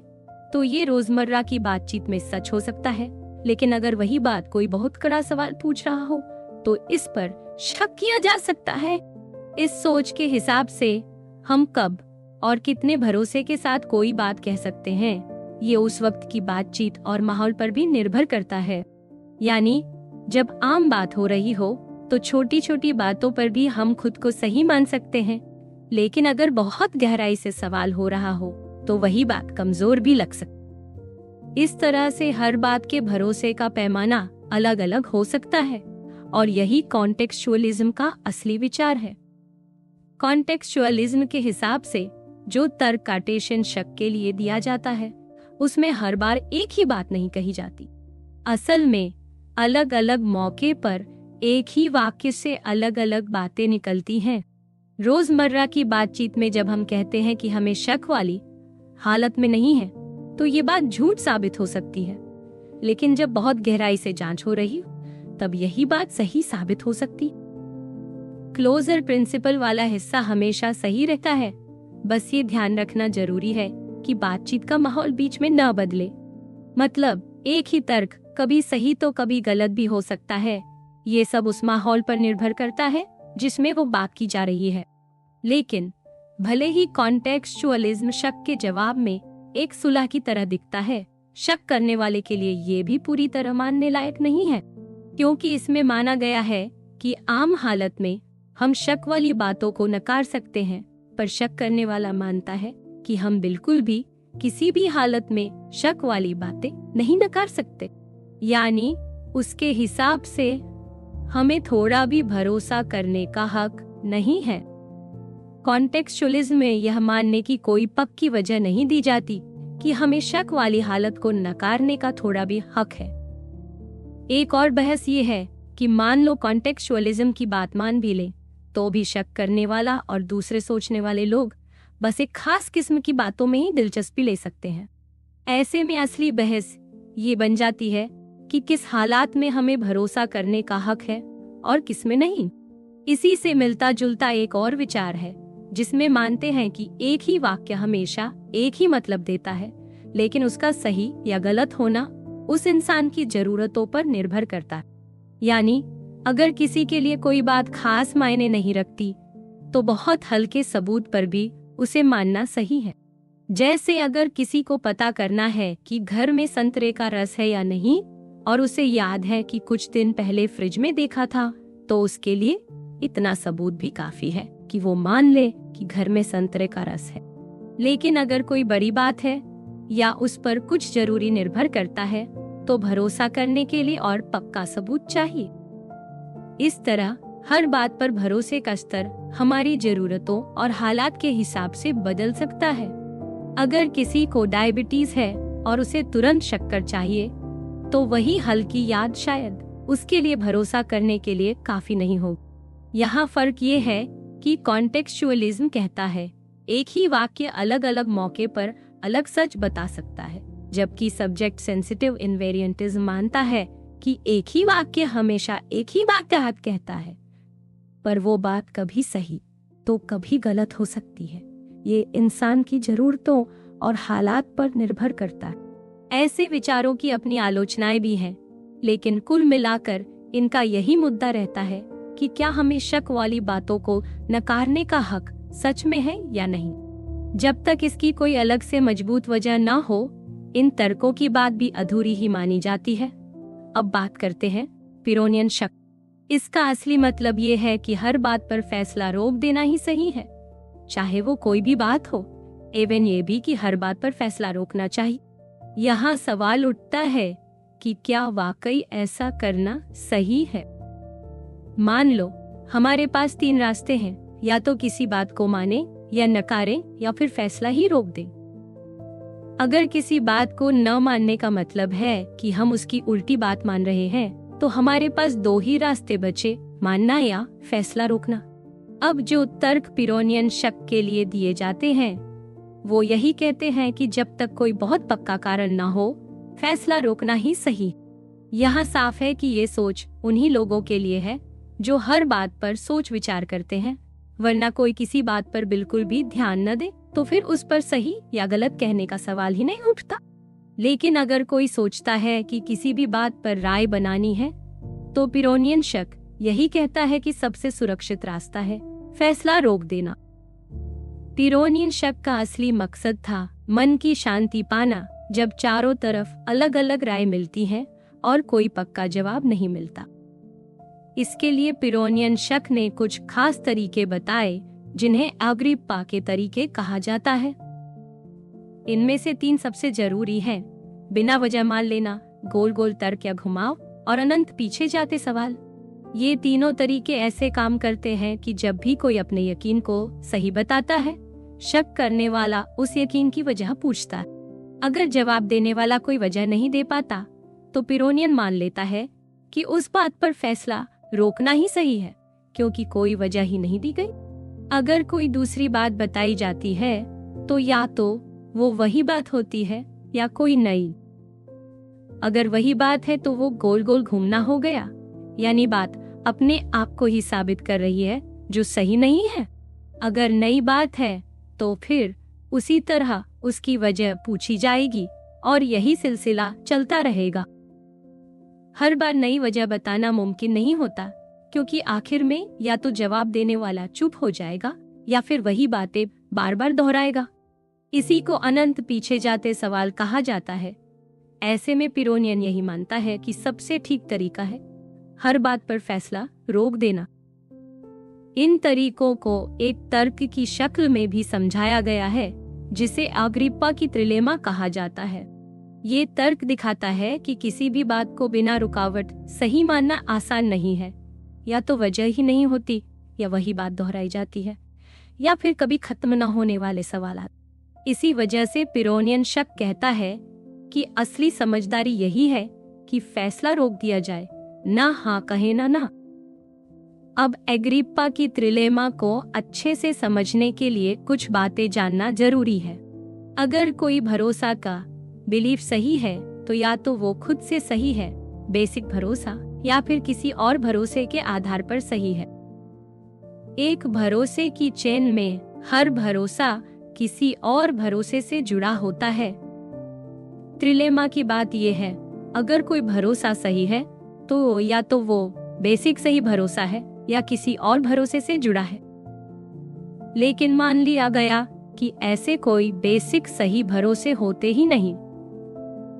तो ये रोजमर्रा की बातचीत में सच हो सकता है, लेकिन अगर वही बात कोई बहुत कड़ा सवाल पूछ रहा हो तो इस पर शक किया जा सकता है। इस सोच के हिसाब से हम कब और कितने भरोसे के साथ कोई बात कह सकते हैं, ये उस वक्त की बातचीत और माहौल पर भी निर्भर करता है। यानी जब आम बात हो रही हो तो छोटी छोटी बातों पर भी हम खुद को सही मान सकते हैं, लेकिन अगर बहुत गहराई से सवाल हो रहा हो तो वही बात कमजोर भी लग सकती। इस तरह से हर बात के भरोसे का पैमाना अलग अलग हो सकता है, और यही कॉन्टेक्सचुअलिज्म का असली विचार है। कॉन्टेक्सचुअलिज्म के हिसाब से जो तर्क कार्टेशियन शक के लिए दिया जाता है उसमें हर बार एक ही बात नहीं कही जाती। असल में अलग अलग मौके पर एक ही वाक्य से अलग अलग बातें निकलती हैं। रोजमर्रा की बातचीत में जब हम कहते हैं कि हमें शक वाली हालत में नहीं है तो ये बात झूठ साबित हो सकती है, लेकिन जब बहुत गहराई से जांच हो रही तब यही बात सही साबित हो सकती। क्लोजर प्रिंसिपल वाला हिस्सा हमेशा सही रहता है, बस ये ध्यान रखना जरूरी है कि बातचीत का माहौल बीच में न बदले। मतलब एक ही तर्क कभी सही तो कभी गलत भी हो सकता है। ये सब उस माहौल पर निर्भर करता है जिसमें वो बात की जा रही है। लेकिन भले ही कॉन्टेक्स्चुअलिज्म शक के जवाब में एक सुलह की तरह दिखता है, शक करने वाले के लिए ये भी पूरी तरह मानने लायक नहीं है, क्योंकि इसमें माना गया है कि आम हालत में हम शक वाली बातों को नकार सकते हैं, पर शक करने वाला मानता है कि हम बिल्कुल भी किसी भी हालत में शक वाली बातें नहीं नकार सकते। यानी उसके हिसाब से हमें थोड़ा भी भरोसा करने का हक नहीं है। कॉन्टेक्स्चुअलिज्म में यह मानने की कोई पक्की वजह नहीं दी जाती कि हमें शक वाली हालत को नकारने का थोड़ा भी हक है। एक और बहस ये है कि मान लो कॉन्टेक्स्चुअलिज्म की बात मान भी लें तो भी शक करने वाला और दूसरे सोचने वाले लोग बस एक खास किस्म की बातों में ही दिलचस्पी ले सकते हैं। ऐसे में असली बहस ये बन जाती है कि किस हालात में हमें भरोसा करने का हक है और किस में नहीं। इसी से मिलता जुलता एक और विचार है जिसमें मानते हैं कि एक ही वाक्य हमेशा एक ही मतलब देता है, लेकिन उसका सही या गलत होना उस इंसान की जरूरतों पर निर्भर करता है। यानी अगर किसी के लिए कोई बात खास मायने नहीं रखती तो बहुत हल्के सबूत पर भी उसे मानना सही है। जैसे अगर किसी को पता करना है कि घर में संतरे का रस है या नहीं और उसे याद है कि कुछ दिन पहले फ्रिज में देखा था, तो उसके लिए इतना सबूत भी काफी है कि वो मान ले कि घर में संतरे का रस है। लेकिन अगर कोई बड़ी बात है या उस पर कुछ जरूरी निर्भर करता है तो भरोसा करने के लिए और पक्का सबूत चाहिए। इस तरह हर बात पर भरोसे का स्तर हमारी जरूरतों और हालात के हिसाब से बदल सकता है। अगर किसी को डायबिटीज है और उसे तुरंत शक्कर चाहिए तो वही हल्की याद शायद उसके लिए भरोसा करने के लिए काफी नहीं हो। यहाँ फर्क ये है कि कॉन्टेक्स्चुअलिज्म कहता है एक ही वाक्य अलग अलग मौके पर अलग सच बता सकता है, जबकि सब्जेक्ट सेंसिटिव इनवेरिएंटिज्म मानता है कि एक ही वाक्य हमेशा एक ही बात कहता है, पर वो बात कभी सही तो कभी गलत हो सकती है। ये इंसान की जरूरतों और हालात पर निर्भर करता है। ऐसे विचारों की अपनी आलोचनाएं भी हैं, लेकिन कुल मिलाकर इनका यही मुद्दा रहता है कि क्या हमें शक वाली बातों को नकारने का हक सच में है या नहीं। जब तक इसकी कोई अलग से मजबूत वजह न हो, इन तर्कों की बात भी अधूरी ही मानी जाती है। अब बात करते हैं पिरोनियन शक। इसका असली मतलब ये है कि हर बात पर फैसला रोक देना ही सही है, चाहे वो कोई भी बात हो। एवं ये भी कि हर बात पर फैसला रोकना चाहिए। यहाँ सवाल उठता है कि क्या वाकई ऐसा करना सही है। मान लो हमारे पास 3 रास्ते हैं, या तो किसी बात को माने या नकारें या फिर फैसला ही रोक दें। अगर किसी बात को न मानने का मतलब है कि हम उसकी उल्टी बात मान रहे हैं, तो हमारे पास 2 ही रास्ते बचे, मानना या फैसला रोकना। अब जो तर्क पिरोनियन शक के लिए दिए जाते हैं वो यही कहते हैं कि जब तक कोई बहुत पक्का कारण न हो, फैसला रोकना ही सही। यहाँ साफ है कि ये सोच उन्हीं लोगों के लिए है जो हर बात पर सोच विचार करते हैं, वरना कोई किसी बात पर बिल्कुल भी ध्यान न दे तो फिर उस पर सही या गलत कहने का सवाल ही नहीं उठता। लेकिन अगर कोई सोचता है कि किसी भी बात पर राय बनानी है, तो पिरोनियन शक यही कहता है कि सबसे सुरक्षित रास्ता है फैसला रोक देना। पिरोनियन शक का असली मकसद था मन की शांति पाना, जब चारों तरफ अलग अलग राय मिलती है और कोई पक्का जवाब नहीं मिलता। इसके लिए पिरोनियन शक ने कुछ खास तरीके बताए जिन्हें अग्रिप्पा के तरीके कहा जाता है। इनमें से 3 सबसे जरूरी हैं: बिना वजह मान लेना, गोल गोल तर्क या घुमाव और अनंत पीछे जाते सवाल। ये तीनों तरीके ऐसे काम करते हैं कि जब भी कोई अपने यकीन को सही बताता है, शक करने वाला उस यकीन की वजह पूछता है। अगर जवाब देने वाला कोई वजह नहीं दे पाता तो पिरोनियन मान लेता है कि उस बात पर फैसला रोकना ही सही है, क्योंकि कोई वजह ही नहीं दी गई। अगर कोई दूसरी बात बताई जाती है तो या तो वो वही बात होती है या कोई नई। अगर वही बात है तो वो गोल गोल घूमना हो गया, यानी बात अपने आप को ही साबित कर रही है जो सही नहीं है। अगर नई बात है तो फिर उसी तरह उसकी वजह पूछी जाएगी और यही सिलसिला चलता रहेगा। हर बार नई वजह बताना मुमकिन नहीं होता, क्योंकि आखिर में या तो जवाब देने वाला चुप हो जाएगा या फिर वही बातें बार बार दोहराएगा। इसी को अनंत पीछे जाते सवाल कहा जाता है। ऐसे में पिरोनियन यही मानता है कि सबसे ठीक तरीका है हर बात पर फैसला रोक देना। इन तरीकों को एक तर्क की शक्ल में भी समझाया गया है, जिसे अग्रिप्पा की त्रिलेमा कहा जाता है। ये तर्क दिखाता है कि किसी भी बात को बिना रुकावट सही मानना आसान नहीं है। या तो वजह ही नहीं होती, या वही बात दोहराई जाती है, या फिर कभी खत्म न होने वाले सवालात। इसी वजह से पिरोनियन शक कहता है कि असली समझदारी यही है कि फैसला रोक दिया जाए, ना हाँ कहे ना। अब अग्रिप्पा की त्रिलेमा को अच्छे से समझने के लिए कुछ बातें जानना जरूरी है। अगर कोई भरोसा का बिलीफ सही है तो या तो वो खुद से सही है, बेसिक भरोसा, या फिर किसी और भरोसे के आधार पर सही है। एक भरोसे की चेन में हर भरोसा किसी और भरोसे से जुड़ा होता है। त्रिलेमा की बात यह है, अगर कोई भरोसा सही है तो या तो वो बेसिक सही भरोसा है या किसी और भरोसे से जुड़ा है। लेकिन मान लिया गया कि ऐसे कोई बेसिक सही भरोसे होते ही नहीं।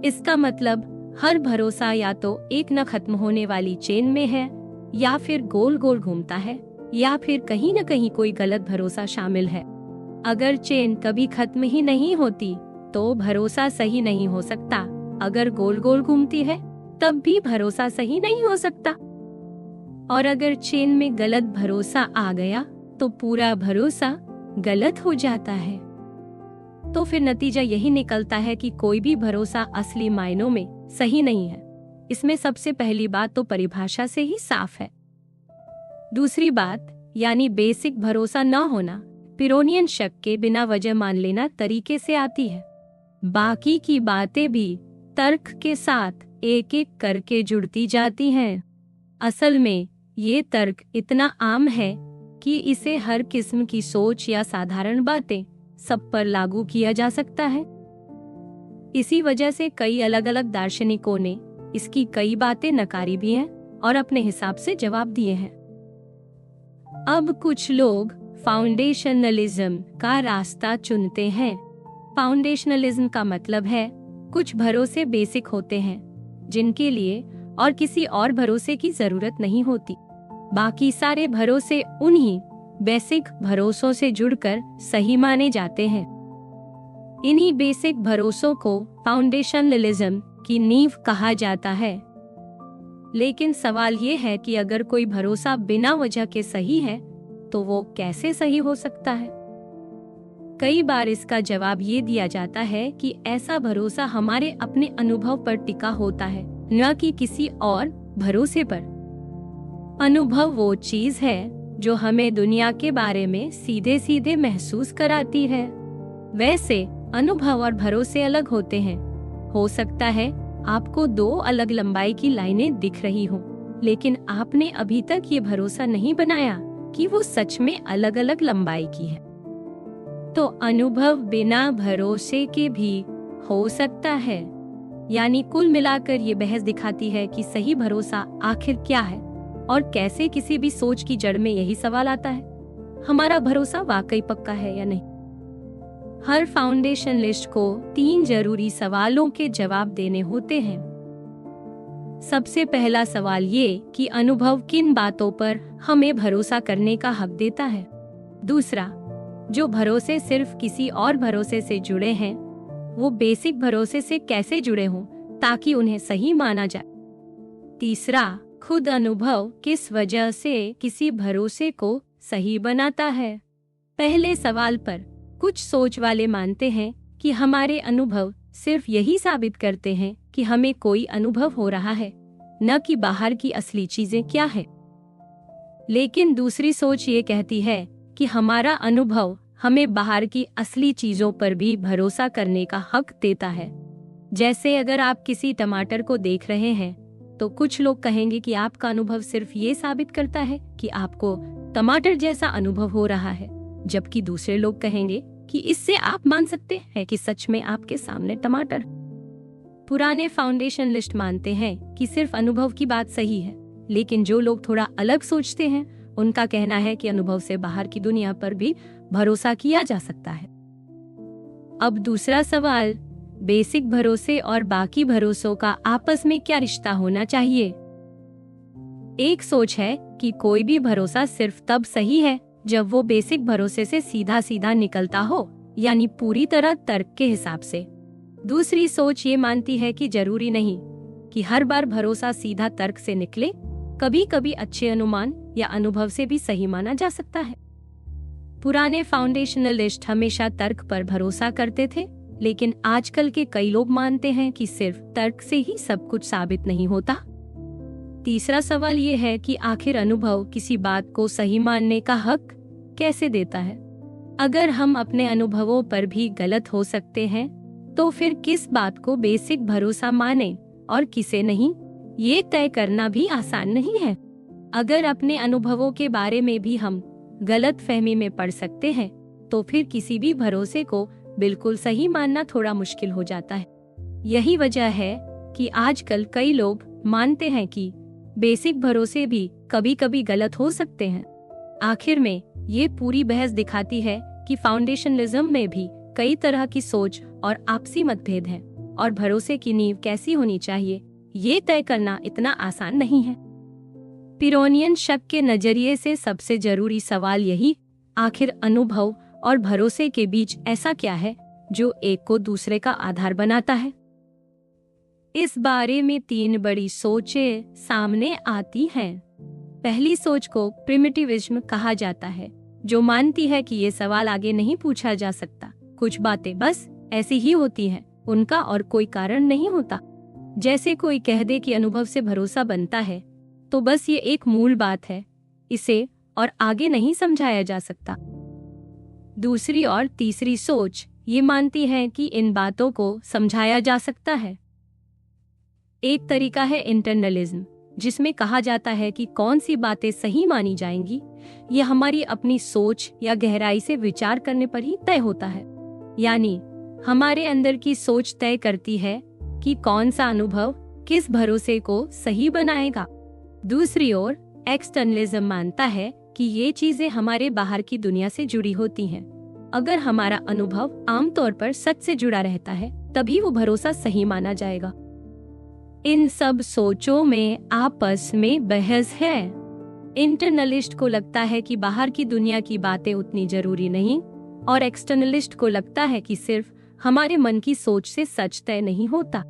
इसका मतलब हर भरोसा या तो एक न खत्म होने वाली चेन में है, या फिर गोल गोल घूमता है, या फिर कहीं न कहीं कोई गलत भरोसा शामिल है। अगर चेन कभी खत्म ही नहीं होती तो भरोसा सही नहीं हो सकता। अगर गोल गोल घूमती है तब भी भरोसा सही नहीं हो सकता। और अगर चेन में गलत भरोसा आ गया तो पूरा भरोसा गलत हो जाता है। तो फिर नतीजा यही निकलता है कि कोई भी भरोसा असली मायनों में सही नहीं है। इसमें सबसे पहली बात तो परिभाषा से ही साफ है। दूसरी बात यानी बेसिक भरोसा न होना पिरोनियन शक के बिना वजह मान लेना तरीके से आती है। बाकी की बातें भी तर्क के साथ एक एक करके जुड़ती जाती हैं। असल में ये तर्क इतना आम है कि इसे हर किस्म की सोच या साधारण बातें सब पर लागू किया जा सकता है। इसी वजह से कई अलग अलग दार्शनिकों ने इसकी कई बातें नकारी भी हैं और अपने हिसाब से जवाब दिए हैं। अब कुछ लोग फाउंडेशनलिज्म का रास्ता चुनते हैं। फाउंडेशनलिज्म का मतलब है कुछ भरोसे बेसिक होते हैं जिनके लिए और किसी और भरोसे की जरूरत नहीं होती। बाकी सारे भरोसे उन्हीं बेसिक भरोसों से जुड़कर सही माने जाते हैं। इन्हीं बेसिक भरोसों को फाउंडेशनलिज्म की नींव कहा जाता है। लेकिन सवाल ये है कि अगर कोई भरोसा बिना वजह के सही है तो वो कैसे सही हो सकता है? कई बार इसका जवाब ये दिया जाता है कि ऐसा भरोसा हमारे अपने अनुभव पर टिका होता है, न कि किसी और भरोसे पर। अनुभव वो चीज है जो हमें दुनिया के बारे में सीधे सीधे महसूस कराती है। वैसे अनुभव और भरोसे अलग होते हैं। हो सकता है आपको दो अलग लंबाई की लाइनें दिख रही हो, लेकिन आपने अभी तक ये भरोसा नहीं बनाया कि वो सच में अलग अलग लंबाई की है। तो अनुभव बिना भरोसे के भी हो सकता है। यानी कुल मिलाकर ये बहस दिखाती है कि सही भरोसा आखिर क्या है और कैसे किसी भी सोच की जड़ में यही सवाल आता है, हमारा भरोसा वाकई पक्का है या नहीं। हर फाउंडेशनलिस्ट को 3 जरूरी सवालों के जवाब देने होते हैं। सबसे पहला सवाल ये कि अनुभव किन बातों पर हमें भरोसा करने का हक देता है। दूसरा, जो भरोसे सिर्फ किसी और भरोसे से जुड़े हैं वो बेसिक भरोसे से कैसे जुड़े हों ताकि उन्हें सही माना जाए। तीसरा, खुद अनुभव किस वजह से किसी भरोसे को सही बनाता है। पहले सवाल पर कुछ सोच वाले मानते हैं कि हमारे अनुभव सिर्फ यही साबित करते हैं कि हमें कोई अनुभव हो रहा है, न कि बाहर की असली चीजें क्या है। लेकिन दूसरी सोच ये कहती है कि हमारा अनुभव हमें बाहर की असली चीजों पर भी भरोसा करने का हक देता है। जैसे अगर आप किसी टमाटर को देख रहे हैं तो कुछ लोग कहेंगे कि आपका अनुभव सिर्फ ये साबित करता है कि आपको टमाटर जैसा अनुभव हो रहा है, जबकि दूसरे लोग कहेंगे कि इससे आप मान सकते हैं कि सच में आपके सामने टमाटर। पुराने फाउंडेशनलिस्ट मानते हैं कि सिर्फ अनुभव की बात सही है, लेकिन जो लोग थोड़ा अलग सोचते हैं उनका कहना है कि अनुभव से बाहर की दुनिया पर भी भरोसा किया जा सकता है। अब दूसरा सवाल, बेसिक भरोसे और बाकी भरोसों का आपस में क्या रिश्ता होना चाहिए? एक सोच है कि कोई भी भरोसा सिर्फ तब सही है जब वो बेसिक भरोसे से सीधा सीधा निकलता हो, यानी पूरी तरह तर्क के हिसाब से। दूसरी सोच ये मानती है कि जरूरी नहीं कि हर बार भरोसा सीधा तर्क से निकले, कभी कभी अच्छे अनुमान या अनुभव से भी सही माना जा सकता है। पुराने फाउंडेशनलिस्ट हमेशा तर्क पर भरोसा करते थे, लेकिन आजकल के कई लोग मानते हैं कि सिर्फ तर्क से ही सब कुछ साबित नहीं होता। तीसरा सवाल ये है कि आखिर अनुभव किसी बात को सही मानने का हक कैसे देता है? अगर हम अपने अनुभवों पर भी गलत हो सकते हैं, तो फिर किस बात को बेसिक भरोसा माने और किसे नहीं, ये तय करना भी आसान नहीं है। अगर अपने अनुभवों के बारे में भी हम गलत फहमी में पड़ सकते हैं, तो फिर किसी भी भरोसे को बिल्कुल सही मानना थोड़ा मुश्किल हो जाता है। यही वजह है कि आजकल कई लोग मानते हैं कि बेसिक भरोसे भी कभी कभी गलत हो सकते हैं। आखिर में ये पूरी बहस दिखाती है कि फाउंडेशनलिज्म में भी कई तरह की सोच और आपसी मतभेद हैं, और भरोसे की नींव कैसी होनी चाहिए ये तय करना इतना आसान नहीं है। पिरोनियन शक के नजरिए से सबसे जरूरी सवाल यही, आखिर अनुभव और भरोसे के बीच ऐसा क्या है जो एक को दूसरे का आधार बनाता है? इस बारे में तीन बड़ी सोचें सामने आती हैं। पहली सोच को प्रिमिटिविज्म कहा जाता है, जो मानती है कि ये सवाल आगे नहीं पूछा जा सकता, कुछ बातें बस ऐसी ही होती हैं, उनका और कोई कारण नहीं होता। जैसे कोई कह दे कि अनुभव से भरोसा बनता है, तो बस ये एक मूल बात है, इसे और आगे नहीं समझाया जा सकता। दूसरी और तीसरी सोच ये मानती है कि इन बातों को समझाया जा सकता है। एक तरीका है इंटरनलिज्म, जिसमें कहा जाता है कि कौन सी बातें सही मानी जाएंगी, ये हमारी अपनी सोच या गहराई से विचार करने पर ही तय होता है। यानी हमारे अंदर की सोच तय करती है कि कौन सा अनुभव किस भरोसे को सही बनाएगा। दूसरी ओर एक्सटर्नलिज्म मानता है कि ये चीजें हमारे बाहर की दुनिया से जुड़ी होती हैं। अगर हमारा अनुभव आमतौर पर सच से जुड़ा रहता है, तभी वो भरोसा सही माना जाएगा। इन सब सोचों में आपस में बहस है। इंटरनलिस्ट को लगता है कि बाहर की दुनिया की बातें उतनी जरूरी नहीं, और एक्सटर्नलिस्ट को लगता है कि सिर्फ हमारे मन की सोच से सच तय नहीं होता।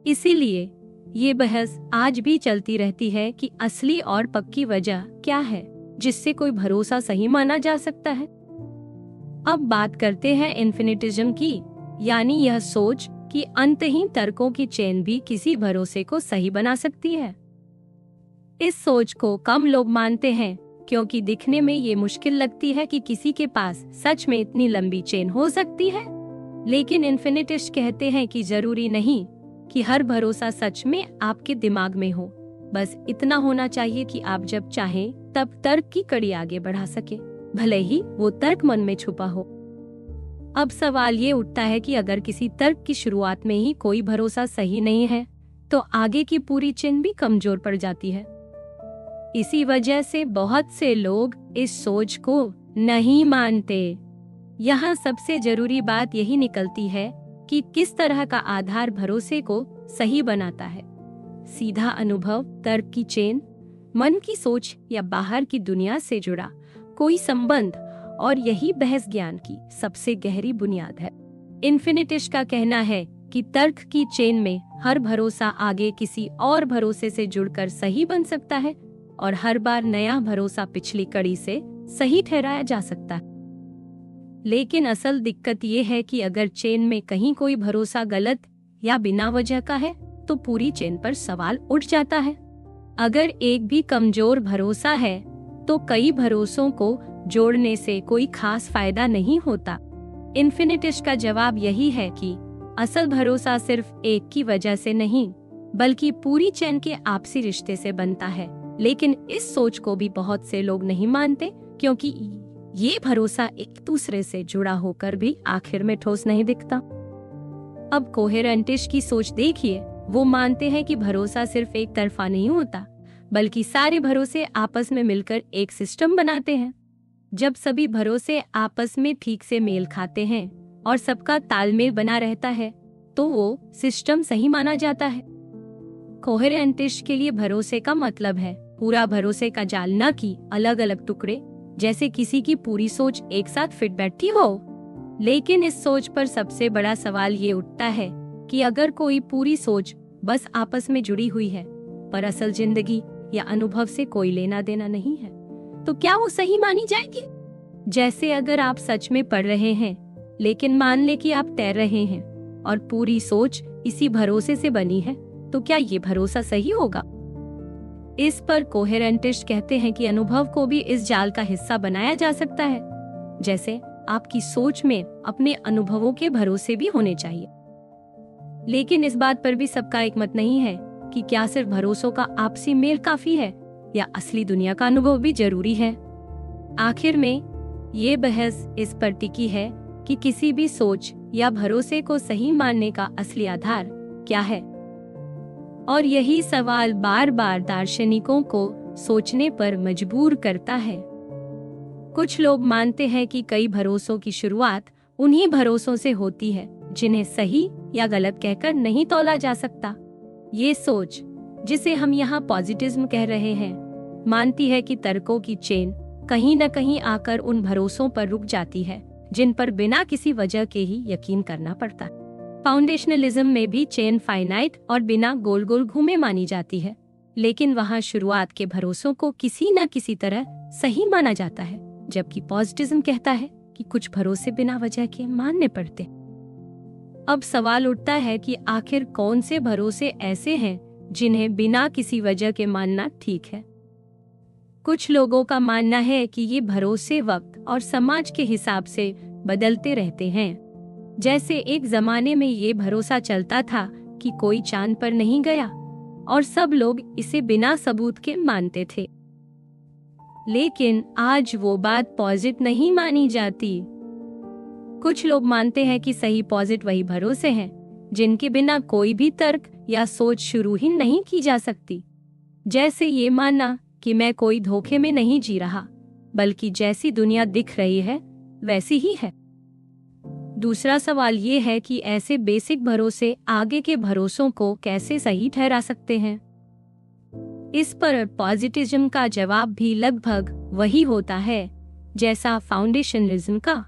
इसीलिए ये बहस आज भी चलती रहती है कि असली और पक्की वजह क्या है जिससे कोई भरोसा सही माना जा सकता है। अब बात करते हैं इन्फिनिटिज्म की, यानी यह सोच कि अंतहीन तर्कों की चेन भी किसी भरोसे को सही बना सकती है। इस सोच को कम लोग मानते हैं, क्योंकि दिखने में ये मुश्किल लगती है कि किसी के पास सच में इतनी लंबी चेन हो सकती है। लेकिन इन्फिनिटिस्ट कहते हैं कि जरूरी नहीं कि हर भरोसा सच में आपके दिमाग में हो, बस इतना होना चाहिए कि आप जब चाहें तब तर्क की कड़ी आगे बढ़ा सके, भले ही वो तर्क मन में छुपा हो। अब सवाल ये उठता है कि अगर किसी तर्क की शुरुआत में ही कोई भरोसा सही नहीं है, तो आगे की पूरी चेन भी कमजोर पड़ जाती है। इसी वजह से बहुत से लोग इस सोच को नहीं मानते। यहाँ सबसे जरूरी बात यही निकलती है कि किस तरह का आधार भरोसे को सही बनाता है, सीधा अनुभव, तर्क की चेन, मन की सोच या बाहर की दुनिया से जुड़ा कोई संबंध, और यही बहस ज्ञान की सबसे गहरी बुनियाद है। इन्फिनिटिस्ट का कहना है कि तर्क की चेन में हर भरोसा आगे किसी और भरोसे से जुड़कर सही बन सकता है, और हर बार नया भरोसा पिछली कड़ी से सही ठहराया जा सकता है। लेकिन असल दिक्कत ये है कि अगर चेन में कहीं कोई भरोसा गलत या बिना वजह का है तो पूरी चेन पर सवाल उठ जाता है। अगर एक भी कमजोर भरोसा है तो कई भरोसों को जोड़ने से कोई खास फायदा नहीं होता। इन्फिनिटिस्ट का जवाब यही है कि असल भरोसा सिर्फ एक की वजह से नहीं बल्कि पूरी चेन के आपसी रिश्ते से बनता है। लेकिन इस सोच को भी बहुत से लोग नहीं मानते क्योंकि ये भरोसा एक दूसरे से जुड़ा होकर भी आखिर में ठोस नहीं दिखता। अब कोहेरेंटिस्ट की सोच देखिए, वो मानते हैं कि भरोसा सिर्फ एक तरफा नहीं होता बल्कि सारे भरोसे आपस में मिलकर एक सिस्टम बनाते हैं। जब सभी भरोसे आपस में ठीक से मेल खाते हैं और सबका तालमेल बना रहता है तो वो सिस्टम सही माना जाता है। कोहेरेंटिस्ट के लिए भरोसे का मतलब है पूरा भरोसे का जाल, न कि अलग अलग टुकड़े, जैसे किसी की पूरी सोच एक साथ फिट बैठी हो। लेकिन इस सोच पर सबसे बड़ा सवाल ये उठता है कि अगर कोई पूरी सोच बस आपस में जुड़ी हुई है पर असल जिंदगी या अनुभव से कोई लेना देना नहीं है तो क्या वो सही मानी जाएगी? जैसे अगर आप सच में पढ़ रहे हैं लेकिन मान ले कि आप तैर रहे हैं और पूरी सोच इसी भरोसे से बनी है तो क्या ये भरोसा सही होगा? इस पर कोहेरेंटिस्ट कहते हैं कि अनुभव को भी इस जाल का हिस्सा बनाया जा सकता है। जैसे आपकी सोच में अपने अनुभवों के भरोसे भी होने चाहिए। लेकिन इस बात पर भी सबका एक मत नहीं है कि क्या सिर्फ भरोसों का आपसी मेल काफी है या असली दुनिया का अनुभव भी जरूरी है। आखिर में ये बहस इस पर टिकी है कि किसी भी सोच या भरोसे को सही मानने का असली आधार क्या है, और यही सवाल बार बार दार्शनिकों को सोचने पर मजबूर करता है। कुछ लोग मानते हैं कि कई भरोसों की शुरुआत उन्हीं भरोसों से होती है जिन्हें सही या गलत कहकर नहीं तौला जा सकता। ये सोच, जिसे हम यहाँ पॉजिटिज्म कह रहे हैं, मानती है कि तर्कों की चेन कहीं न कहीं आकर उन भरोसों पर रुक जाती है जिन पर बिना किसी वजह के ही यकीन करना पड़ता है। फाउंडेशनलिज्म में भी चेन फाइनाइट और बिना गोल गोल घूमे मानी जाती है, लेकिन वहाँ शुरुआत के भरोसों को किसी न किसी तरह सही माना जाता है, जबकि पॉजिटिज्म कहता है कि कुछ भरोसे बिना वजह के मानने पड़ते। अब सवाल उठता है कि आखिर कौन से भरोसे ऐसे हैं जिन्हें बिना किसी वजह के मानना ठीक है। कुछ लोगों का मानना है कि ये भरोसे वक्त और समाज के हिसाब से बदलते रहते हैं। जैसे एक जमाने में ये भरोसा चलता था कि कोई चांद पर नहीं गया और सब लोग इसे बिना सबूत के मानते थे, लेकिन आज वो बात पॉजिट नहीं मानी जाती। कुछ लोग मानते हैं कि सही पॉजिट वही भरोसे हैं जिनके बिना कोई भी तर्क या सोच शुरू ही नहीं की जा सकती। जैसे ये मानना कि मैं कोई धोखे में नहीं जी रहा, बल्कि जैसी दुनिया दिख रही है वैसी ही है। दूसरा सवाल ये है कि ऐसे बेसिक भरोसे आगे के भरोसों को कैसे सही ठहरा सकते हैं। इस पर पॉजिटिज्म का जवाब भी लगभग वही होता है जैसा फाउंडेशनलिज्म का।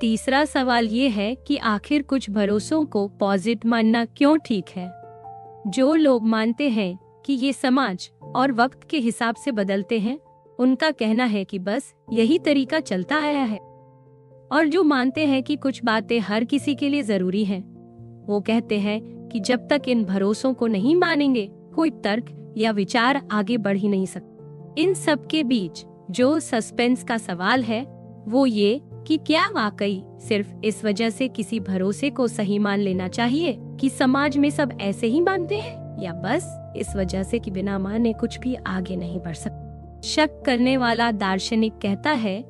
तीसरा सवाल ये है कि आखिर कुछ भरोसों को पॉजिट मानना क्यों ठीक है। जो लोग मानते हैं कि ये समाज और वक्त के हिसाब से बदलते हैं, उनका कहना है कि बस यही तरीका चलता आया है, और जो मानते हैं कि कुछ बातें हर किसी के लिए जरूरी हैं, वो कहते हैं कि जब तक इन भरोसों को नहीं मानेंगे कोई तर्क या विचार आगे बढ़ ही नहीं सकता। इन सब के बीच जो सस्पेंस का सवाल है वो ये कि क्या वाकई सिर्फ इस वजह से किसी भरोसे को सही मान लेना चाहिए कि समाज में सब ऐसे ही मानते हैं, या बस इस वजह से कि बिना माने कुछ भी आगे नहीं बढ़ सकता। शक करने वाला दार्शनिक कहता है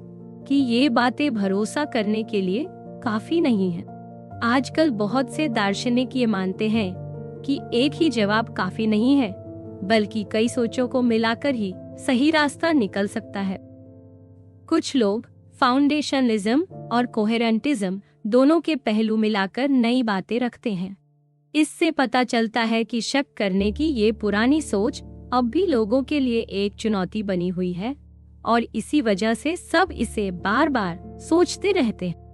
कि ये बातें भरोसा करने के लिए काफी नहीं है। आजकल बहुत से दार्शनिक ये मानते हैं कि एक ही जवाब काफी नहीं है, बल्कि कई सोचों को मिलाकर ही सही रास्ता निकल सकता है। कुछ लोग फाउंडेशनलिज्म और कोहेरेंटिज्म दोनों के पहलू मिलाकर नई बातें रखते हैं। इससे पता चलता है कि शक करने की ये पुरानी सोच अब भी लोगों के लिए एक चुनौती बनी हुई है, और इसी वजह से सब इसे बार बार सोचते रहते हैं।